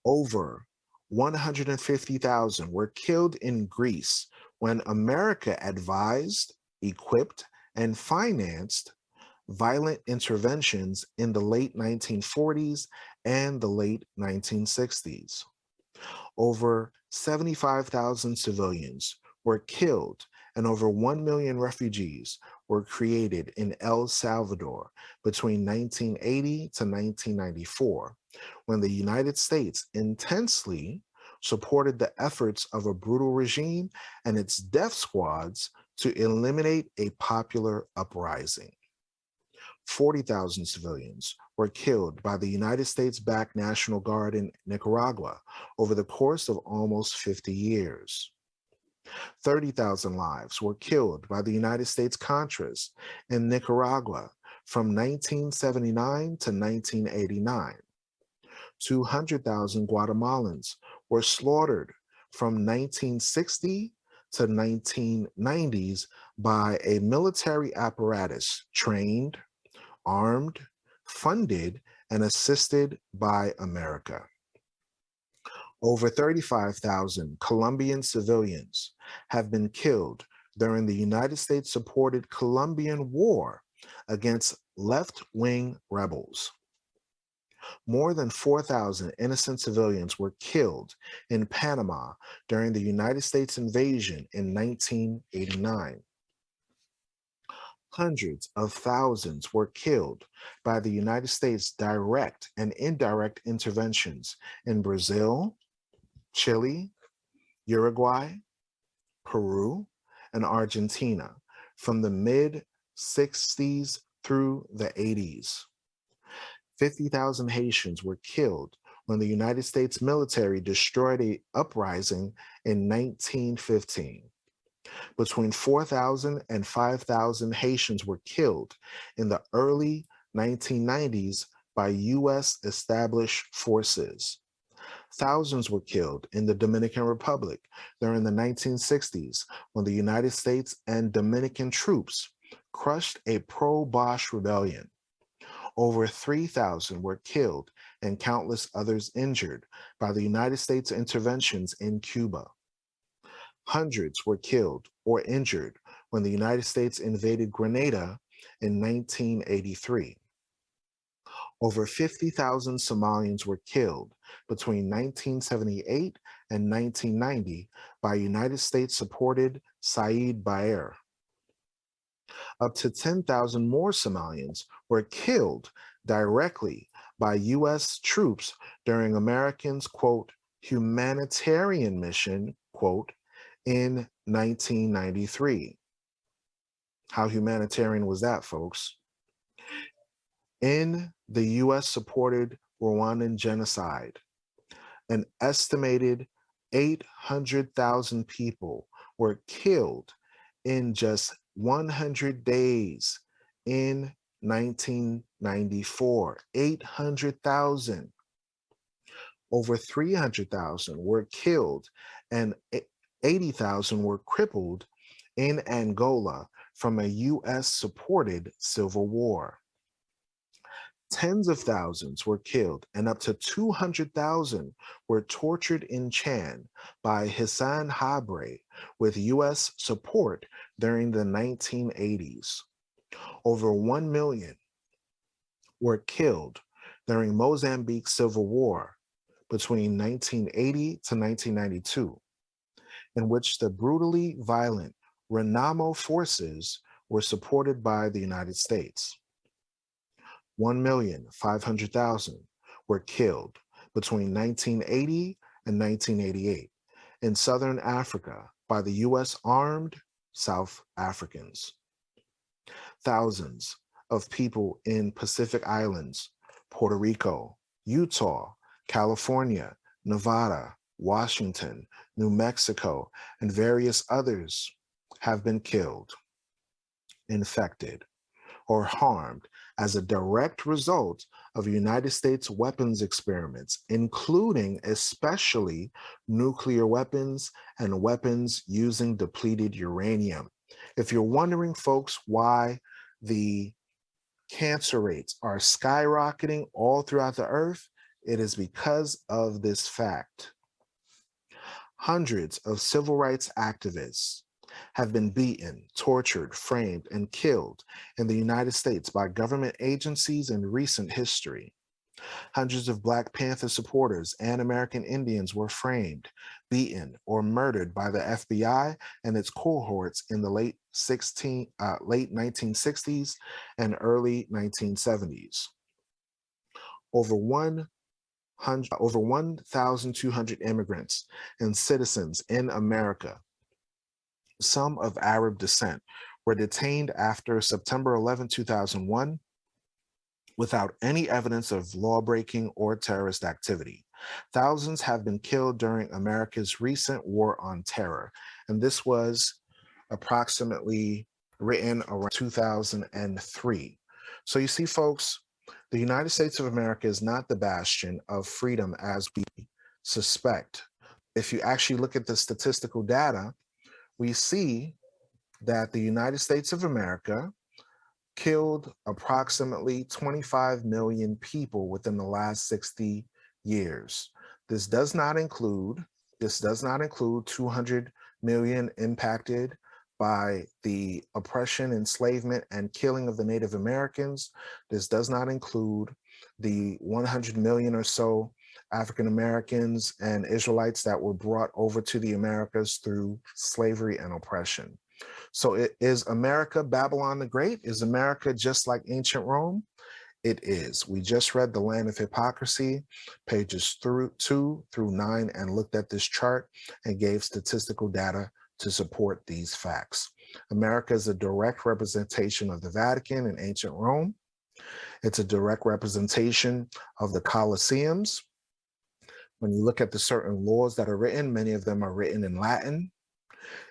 Over 150,000 were killed in Greece when America advised, equipped, and financed violent interventions in the late 1940s and the late 1960s. Over 75,000 civilians were killed, and over 1 million refugees were created in El Salvador between 1980 to 1994, when the United States intensely supported the efforts of a brutal regime and its death squads to eliminate a popular uprising. 40,000 civilians were killed by the United States-backed National Guard in Nicaragua over the course of almost 50 years. 30,000 lives were killed by the United States Contras in Nicaragua from 1979 to 1989. 200,000 Guatemalans were slaughtered from 1960 to 1990s by a military apparatus trained, armed, funded, and assisted by America. Over 35,000 Colombian civilians have been killed during the United States-supported Colombian War against left-wing rebels. More than 4,000 innocent civilians were killed in Panama during the United States invasion in 1989. Hundreds of thousands were killed by the United States' direct and indirect interventions in Brazil, Chile, Uruguay, Peru, and Argentina from the mid-60s through the 80s. 50,000 Haitians were killed when the United States military destroyed an uprising in 1915. Between 4,000 and 5,000 Haitians were killed in the early 1990s by U.S. established forces. Thousands were killed in the Dominican Republic during the 1960s when the United States and Dominican troops crushed a pro-Bosch rebellion. Over 3,000 were killed and countless others injured by the United States interventions in Cuba. Hundreds were killed or injured when the United States invaded Grenada in 1983. Over 50,000 Somalians were killed between 1978 and 1990 by United States-supported Said Baer. Up to 10,000 more Somalians were killed directly by U.S. troops during Americans', quote, humanitarian mission, quote, in 1993. How humanitarian was that, folks? In the U.S.-supported Rwandan genocide, an estimated 800,000 people were killed in just 100 days in 1994. 800,000. Over 300,000 were killed and 80,000 were crippled in Angola from a U.S.-supported civil war. Tens of thousands were killed and up to 200,000 were tortured in Chan by Hassan Habre with U.S. support during the 1980s. Over 1 million were killed during Mozambique's civil war between 1980 to 1992, in which the brutally violent Renamo forces were supported by the United States. 1,500,000 were killed between 1980 and 1988 in Southern Africa by the U.S. armed South Africans. Thousands of people in Pacific Islands, Puerto Rico, Utah, California, Nevada, Washington, New Mexico, and various others have been killed, infected, or harmed as a direct result of United States weapons experiments, including especially nuclear weapons and weapons using depleted uranium. If you're wondering, folks, why the cancer rates are skyrocketing all throughout the earth, it is because of this fact. Hundreds of civil rights activists have been beaten, tortured, framed, and killed in the United States by government agencies in recent history. Hundreds of Black Panther supporters and American Indians were framed, beaten, or murdered by the FBI and its cohorts in the late 1960s and early 1970s. Over 1,200 immigrants and citizens in America, some of Arab descent, were detained after September 11, 2001, without any evidence of law-breaking or terrorist activity. Thousands have been killed during America's recent war on terror, And this was approximately written around 2003. So you see, folks, the United States of America is not the bastion of freedom as we suspect. If you actually look at the statistical data, we see that the United States of America killed approximately 25 million people within the last 60 years. This does not include 200 million impacted by the oppression, enslavement, and killing of the Native Americans. This does not include the 100 million or so African Americans and Israelites that were brought over to the Americas through slavery and oppression. So is America Babylon the Great? Is America just like ancient Rome? It is. We just read The Land of Hypocrisy, pages 2 through 9, and looked at this chart and gave statistical data to support these facts. America is a direct representation of the Vatican in ancient Rome. It's a direct representation of the Colosseums. When you look at the certain laws that are written, many of them are written in Latin.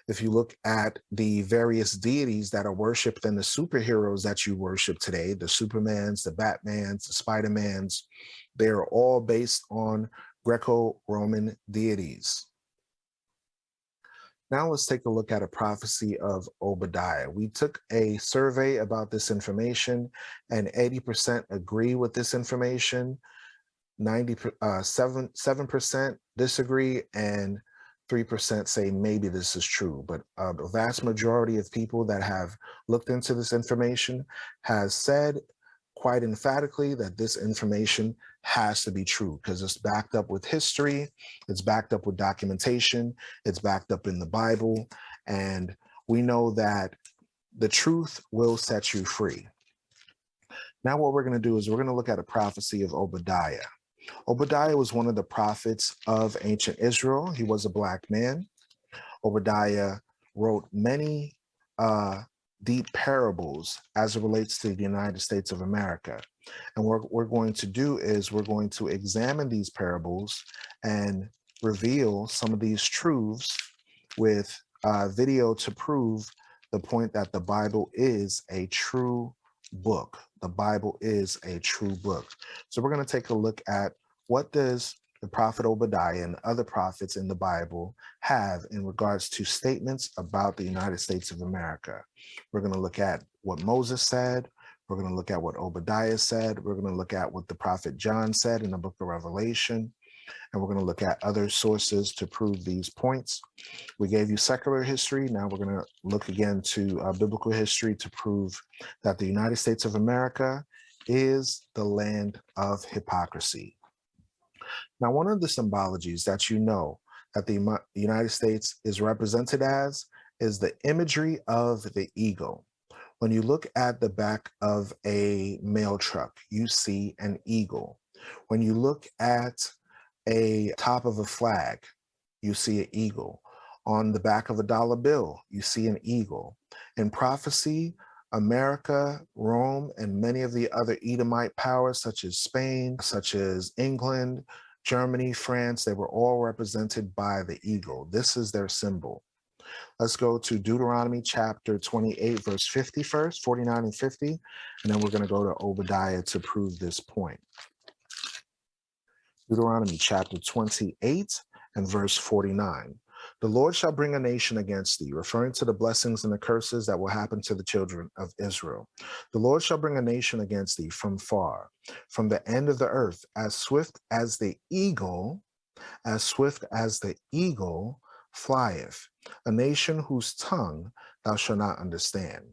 If you look at the various deities that are worshipped and the superheroes that you worship today, the Supermans, the Batmans, the Spider-Mans, they are all based on Greco-Roman deities. Now let's take a look at a prophecy of Obadiah. We took a survey about this information and 80% agree with this information, 7% disagree, and 3% say maybe this is true. But the vast majority of people that have looked into this information has said quite emphatically that this information has to be true because it's backed up with history, it's backed up with documentation, it's backed up in the Bible, and we know that the truth will set you free. Now what we're going to do is we're going to look at a prophecy of Obadiah. Obadiah was one of the prophets of ancient Israel. He was a Black man. Obadiah wrote many deep parables as it relates to the United States of America. And what we're going to do is we're going to examine these parables and reveal some of these truths with video to prove the point that the Bible is a true book. The Bible is a true book. So we're going to take a look at what does the prophet Obadiah and other prophets in the Bible have in regards to statements about the United States of America. We're going to look at what Moses said. We're going to look at what Obadiah said. We're going to look at what the prophet John said in the book of Revelation. And we're going to look at other sources to prove these points. We gave you secular history. Now we're going to look again to biblical history to prove that the United States of America is the land of hypocrisy. Now, one of the symbologies that you know that the United States is represented as is the imagery of the eagle. When you look at the back of a mail truck, you see an eagle. When you look at a top of a flag, you see an eagle. On the back of a dollar bill, you see an eagle. In prophecy, America, Rome, and many of the other Edomite powers, such as Spain, such as England, Germany, France, they were all represented by the eagle. This is their symbol. Let's go to Deuteronomy chapter 28, verse 50 first, 49 and 50, and then we're going to go to Obadiah to prove this point. Deuteronomy chapter 28 and verse 49. The Lord shall bring a nation against thee, referring to the blessings and the curses that will happen to the children of Israel. The Lord shall bring a nation against thee from far, from the end of the earth, as swift as the eagle flieth, a nation whose tongue thou shalt not understand,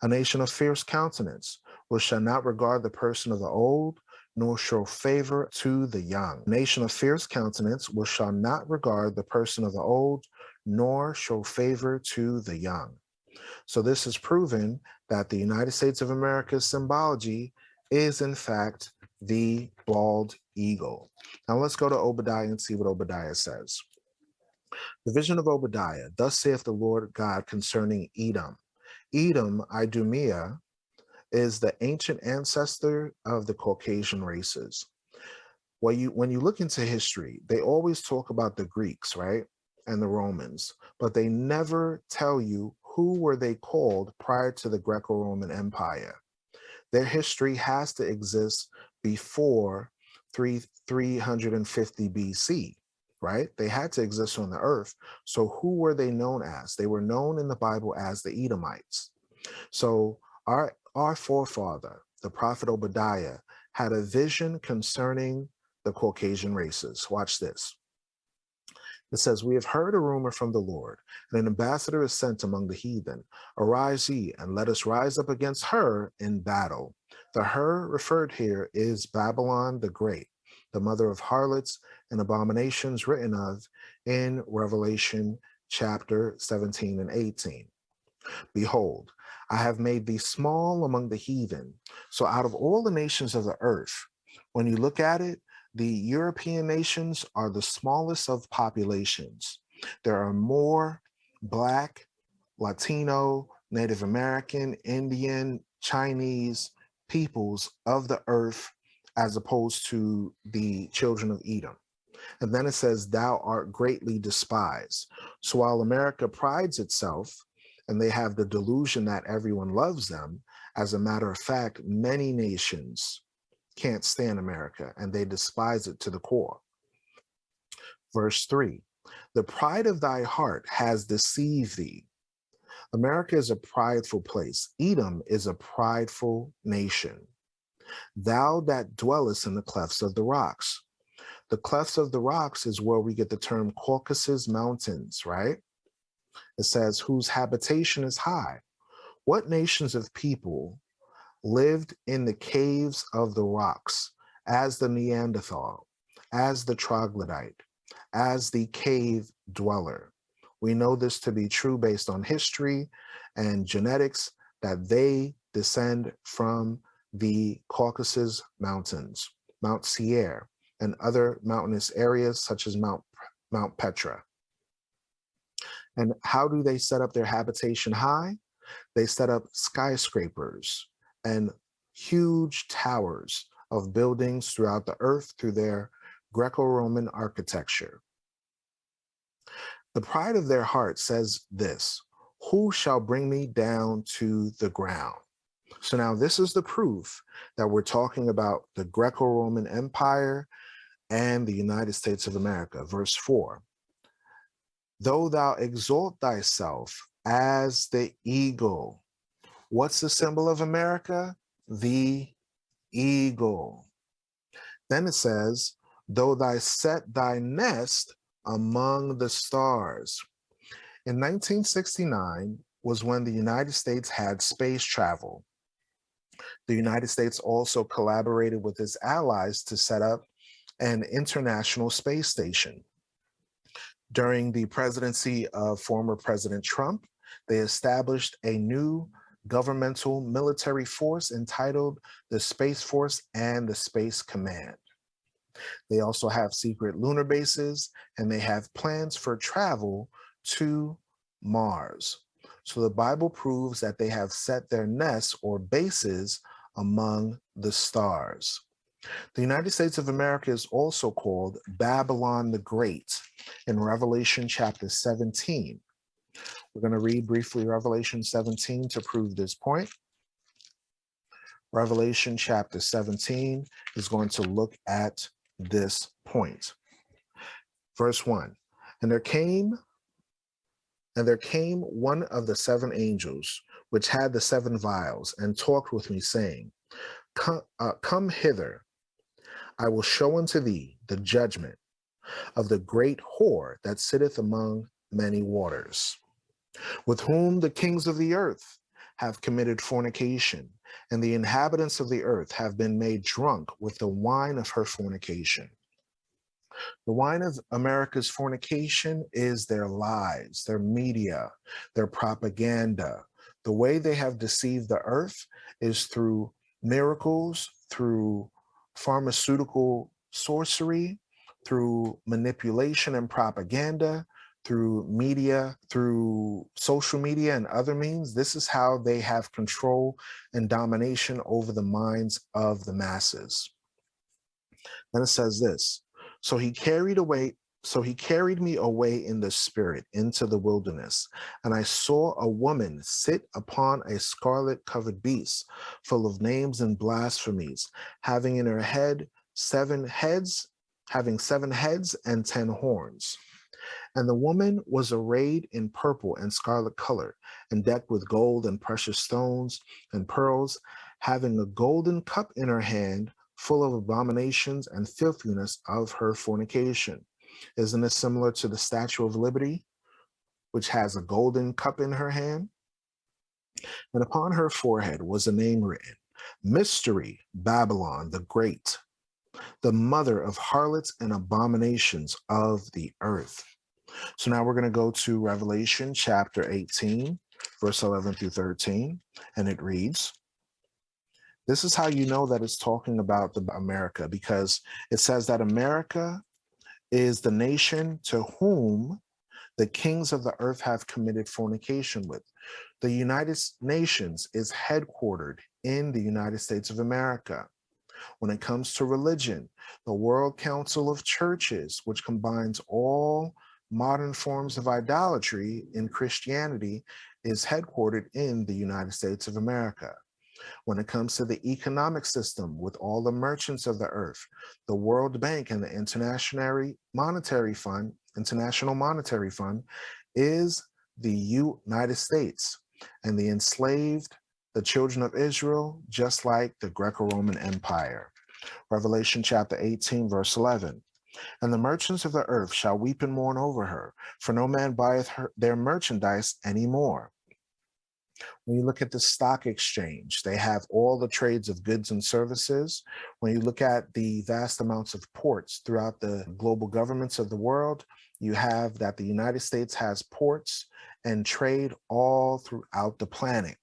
a nation of fierce countenance, which shall not regard the person of the old, nor show favor to the young. A nation of fierce countenance, which shall not regard the person of the old, nor show favor to the young. So this is proven that the United States of America's symbology is in fact the bald eagle. Now let's go to Obadiah and see what Obadiah says. The vision of Obadiah, thus saith the Lord God concerning Edom. Edom, Idumea, is the ancient ancestor of the Caucasian races. When you look into history, they always talk about the Greeks, right? and the Romans, but they never tell you who were they called prior to the Greco-Roman Empire. Their history has to exist before 350 BC, right? They had to exist on the earth. So who were they known as? They were known in the Bible as the Edomites. So our forefather, the prophet Obadiah, had a vision concerning the Caucasian races. Watch this. It says, "We have heard a rumor from the Lord, and an ambassador is sent among the heathen. Arise ye, and let us rise up against her in battle." The her referred here is Babylon the Great, the mother of harlots and abominations written of in Revelation chapter 17 and 18. "Behold, I have made thee small among the heathen." So out of all the nations of the earth, when you look at it, the European nations are the smallest of populations. There are more Black, Latino, Native American, Indian, Chinese peoples of the earth as opposed to the children of Edom. And then it says, "Thou art greatly despised." So while America prides itself and they have the delusion that everyone loves them, as a matter of fact, many nations can't stand America and they despise it to the core. Verse 3, "The pride of thy heart has deceived thee." America is a prideful place. Edom is a prideful nation. "Thou that dwellest in the clefts of the rocks." The clefts of the rocks is where we get the term Caucasus Mountains, right? It says, "Whose habitation is high." What nations of people lived in the caves of the rocks, as the Neanderthal, as the troglodyte, as the cave dweller? We know this to be true based on history and genetics, that they descend from the Caucasus Mountains, Mount Sierra, and other mountainous areas such as Mount Petra. And how do they set up their habitation high? They set up skyscrapers and huge towers of buildings throughout the earth through their Greco-Roman architecture. The pride of their heart says this, "Who shall bring me down to the ground?" So now this is the proof that we're talking about the Greco-Roman Empire and the United States of America. Verse 4, "Though thou exalt thyself as the eagle." What's the symbol of America? The eagle. Then it says, "Though thou set thy nest among the stars." In 1969 was when the United States had space travel. The United States also collaborated with its allies to set up an international space station. During the presidency of former President Trump, they established a new governmental military force entitled the Space Force and the Space Command. They also have secret lunar bases, and they have plans for travel to Mars. So the Bible proves that they have set their nests or bases among the stars. The United States of America is also called Babylon the Great in Revelation chapter 17. We're going to read briefly Revelation 17 to prove this point. Revelation chapter 17 is going to look at this point. Verse 1, and there came one of the seven angels, which had the seven vials, and talked with me, saying, Come hither, I will show unto thee the judgment of the great whore that sitteth among many waters, with whom the kings of the earth have committed fornication, and the inhabitants of the earth have been made drunk with the wine of her fornication. The wine of America's fornication is their lies, their media, their propaganda. The way they have deceived the earth is through miracles, through pharmaceutical sorcery, through manipulation and propaganda, through media, through social media and other means. This is how they have control and domination over the minds of the masses. Then it says this, so he carried away So he carried me away in the spirit into the wilderness, and I saw a woman sit upon a scarlet covered beast, full of names and blasphemies, having in her head 7 heads, having 7 heads and 10 horns. And the woman was arrayed in purple and scarlet color, and decked with gold and precious stones and pearls, having a golden cup in her hand, full of abominations and filthiness of her fornication. Isn't this similar to the Statue of Liberty, which has a golden cup in her hand? And upon her forehead was a name written, Mystery, Babylon the Great, the mother of harlots and abominations of the earth. So now we're going to go to Revelation chapter 18, verse 11 through 13, and it reads, this is how you know that it's talking about America, because it says that America is the nation to whom the kings of the earth have committed fornication with. The United Nations is headquartered in the United States of America. When it comes to religion, the World Council of Churches, which combines all modern forms of idolatry in Christianity, is headquartered in the United States of America. When it comes to the economic system with all the merchants of the earth, the World Bank and the International Monetary Fund is the United States, and the enslaved the children of Israel, just like the Greco-Roman Empire. Revelation chapter 18, verse 11. And the merchants of the earth shall weep and mourn over her, for no man buyeth their merchandise any more. When you look at the stock exchange, they have all the trades of goods and services. When you look at the vast amounts of ports throughout the global governments of the world, you have that the United States has ports and trade all throughout the planet.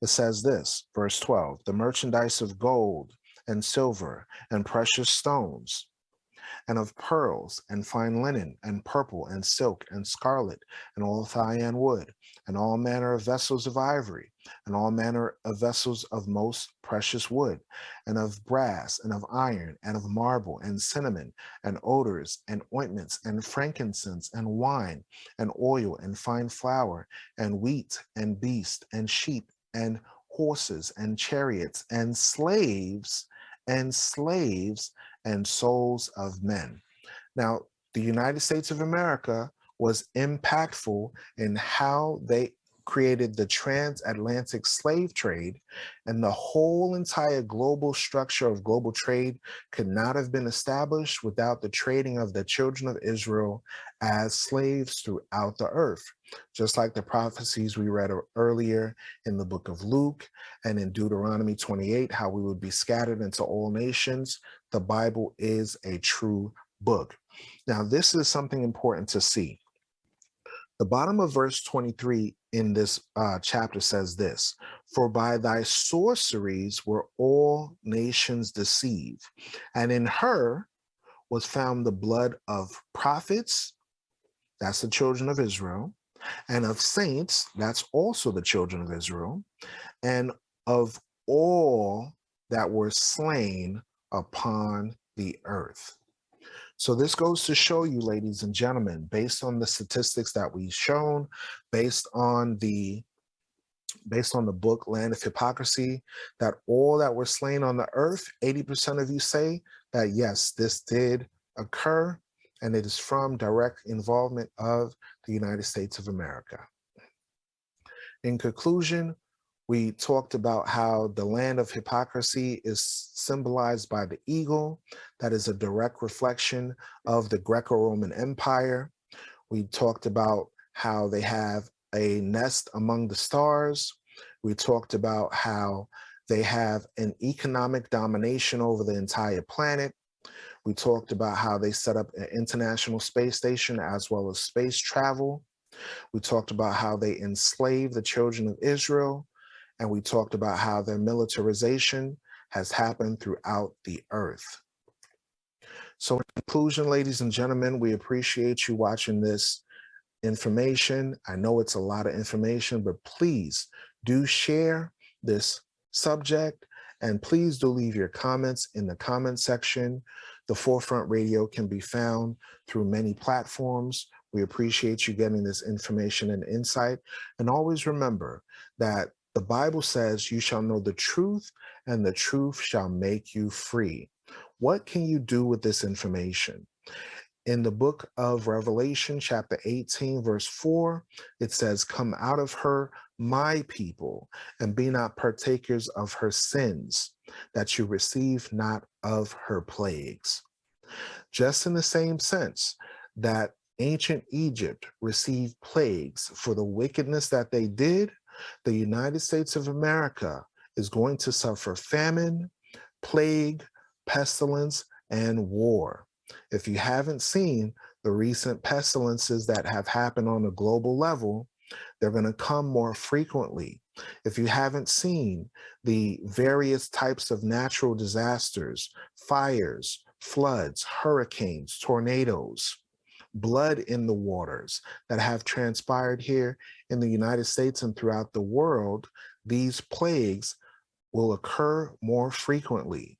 It says this, verse 12, the merchandise of gold and silver and precious stones, and of pearls and fine linen and purple and silk and scarlet and all Thyan wood and all manner of vessels of ivory and all manner of vessels of most precious wood and of brass and of iron and of marble and cinnamon and odors and ointments and frankincense and wine and oil and fine flour and wheat and beast and sheep and horses and chariots and slaves and souls of men. Now, the United States of America was impactful in how they created the transatlantic slave trade, and the whole entire global structure of global trade could not have been established without the trading of the children of Israel as slaves throughout the earth. Just like the prophecies we read earlier in the book of Luke and in Deuteronomy 28, how we would be scattered into all nations, the Bible is a true book. Now, this is something important to see. The bottom of verse 23 in this chapter says this, for by thy sorceries were all nations deceived, and in her was found the blood of prophets, that's the children of Israel, and of saints, that's also the children of Israel, and of all that were slain upon the earth. So this goes to show you, ladies and gentlemen, based on the statistics that we've shown, based on the book Land of Hypocrisy, that all that were slain on the earth, 80% of you say that yes, this did occur, and it is from direct involvement of the United States of America. In conclusion, we talked about how the land of hypocrisy is symbolized by the eagle. That is a direct reflection of the Greco-Roman Empire. We talked about how they have a nest among the stars. We talked about how they have an economic domination over the entire planet. We talked about how they set up an international space station as well as space travel. We talked about how they enslave the children of Israel. And we talked about how their militarization has happened throughout the earth. So in conclusion, ladies and gentlemen, we appreciate you watching this information. I know it's a lot of information, but please do share this subject, and please do leave your comments in the comment section. The Forefront Radio can be found through many platforms. We appreciate you getting this information and insight. And always remember that the Bible says, you shall know the truth, and the truth shall make you free. What can you do with this information? In the book of Revelation, chapter 18, verse 4, it says, come out of her, my people, and be not partakers of her sins, that you receive not of her plagues. Just in the same sense that ancient Egypt received plagues for the wickedness that they did, the United States of America is going to suffer famine, plague, pestilence, and war. If you haven't seen the recent pestilences that have happened on a global level, they're going to come more frequently. If you haven't seen the various types of natural disasters, fires, floods, hurricanes, tornadoes, blood in the waters that have transpired here in the United States and throughout the world, these plagues will occur more frequently.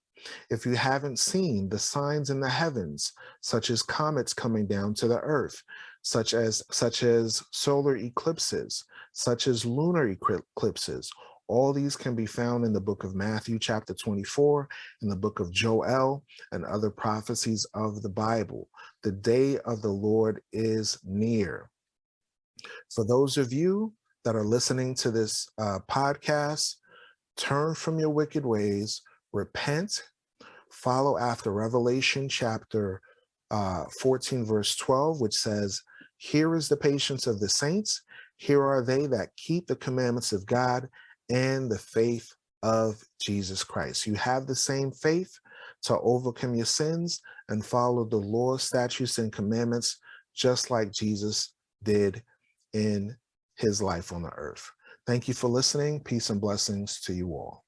If you haven't seen the signs in the heavens, such as comets coming down to the earth, such as solar eclipses, such as lunar eclipses, all these can be found in the book of Matthew, chapter 24, in the book of Joel, and other prophecies of the Bible. The day of the Lord is near. For those of you that are listening to this podcast, turn from your wicked ways, repent, follow after Revelation chapter 14, verse 12, which says, here is the patience of the saints. Here are they that keep the commandments of God and the faith of Jesus Christ. You have the same faith to overcome your sins and follow the laws, statutes, and commandments, just like Jesus did in his life on the earth. Thank you for listening. Peace and blessings to you all.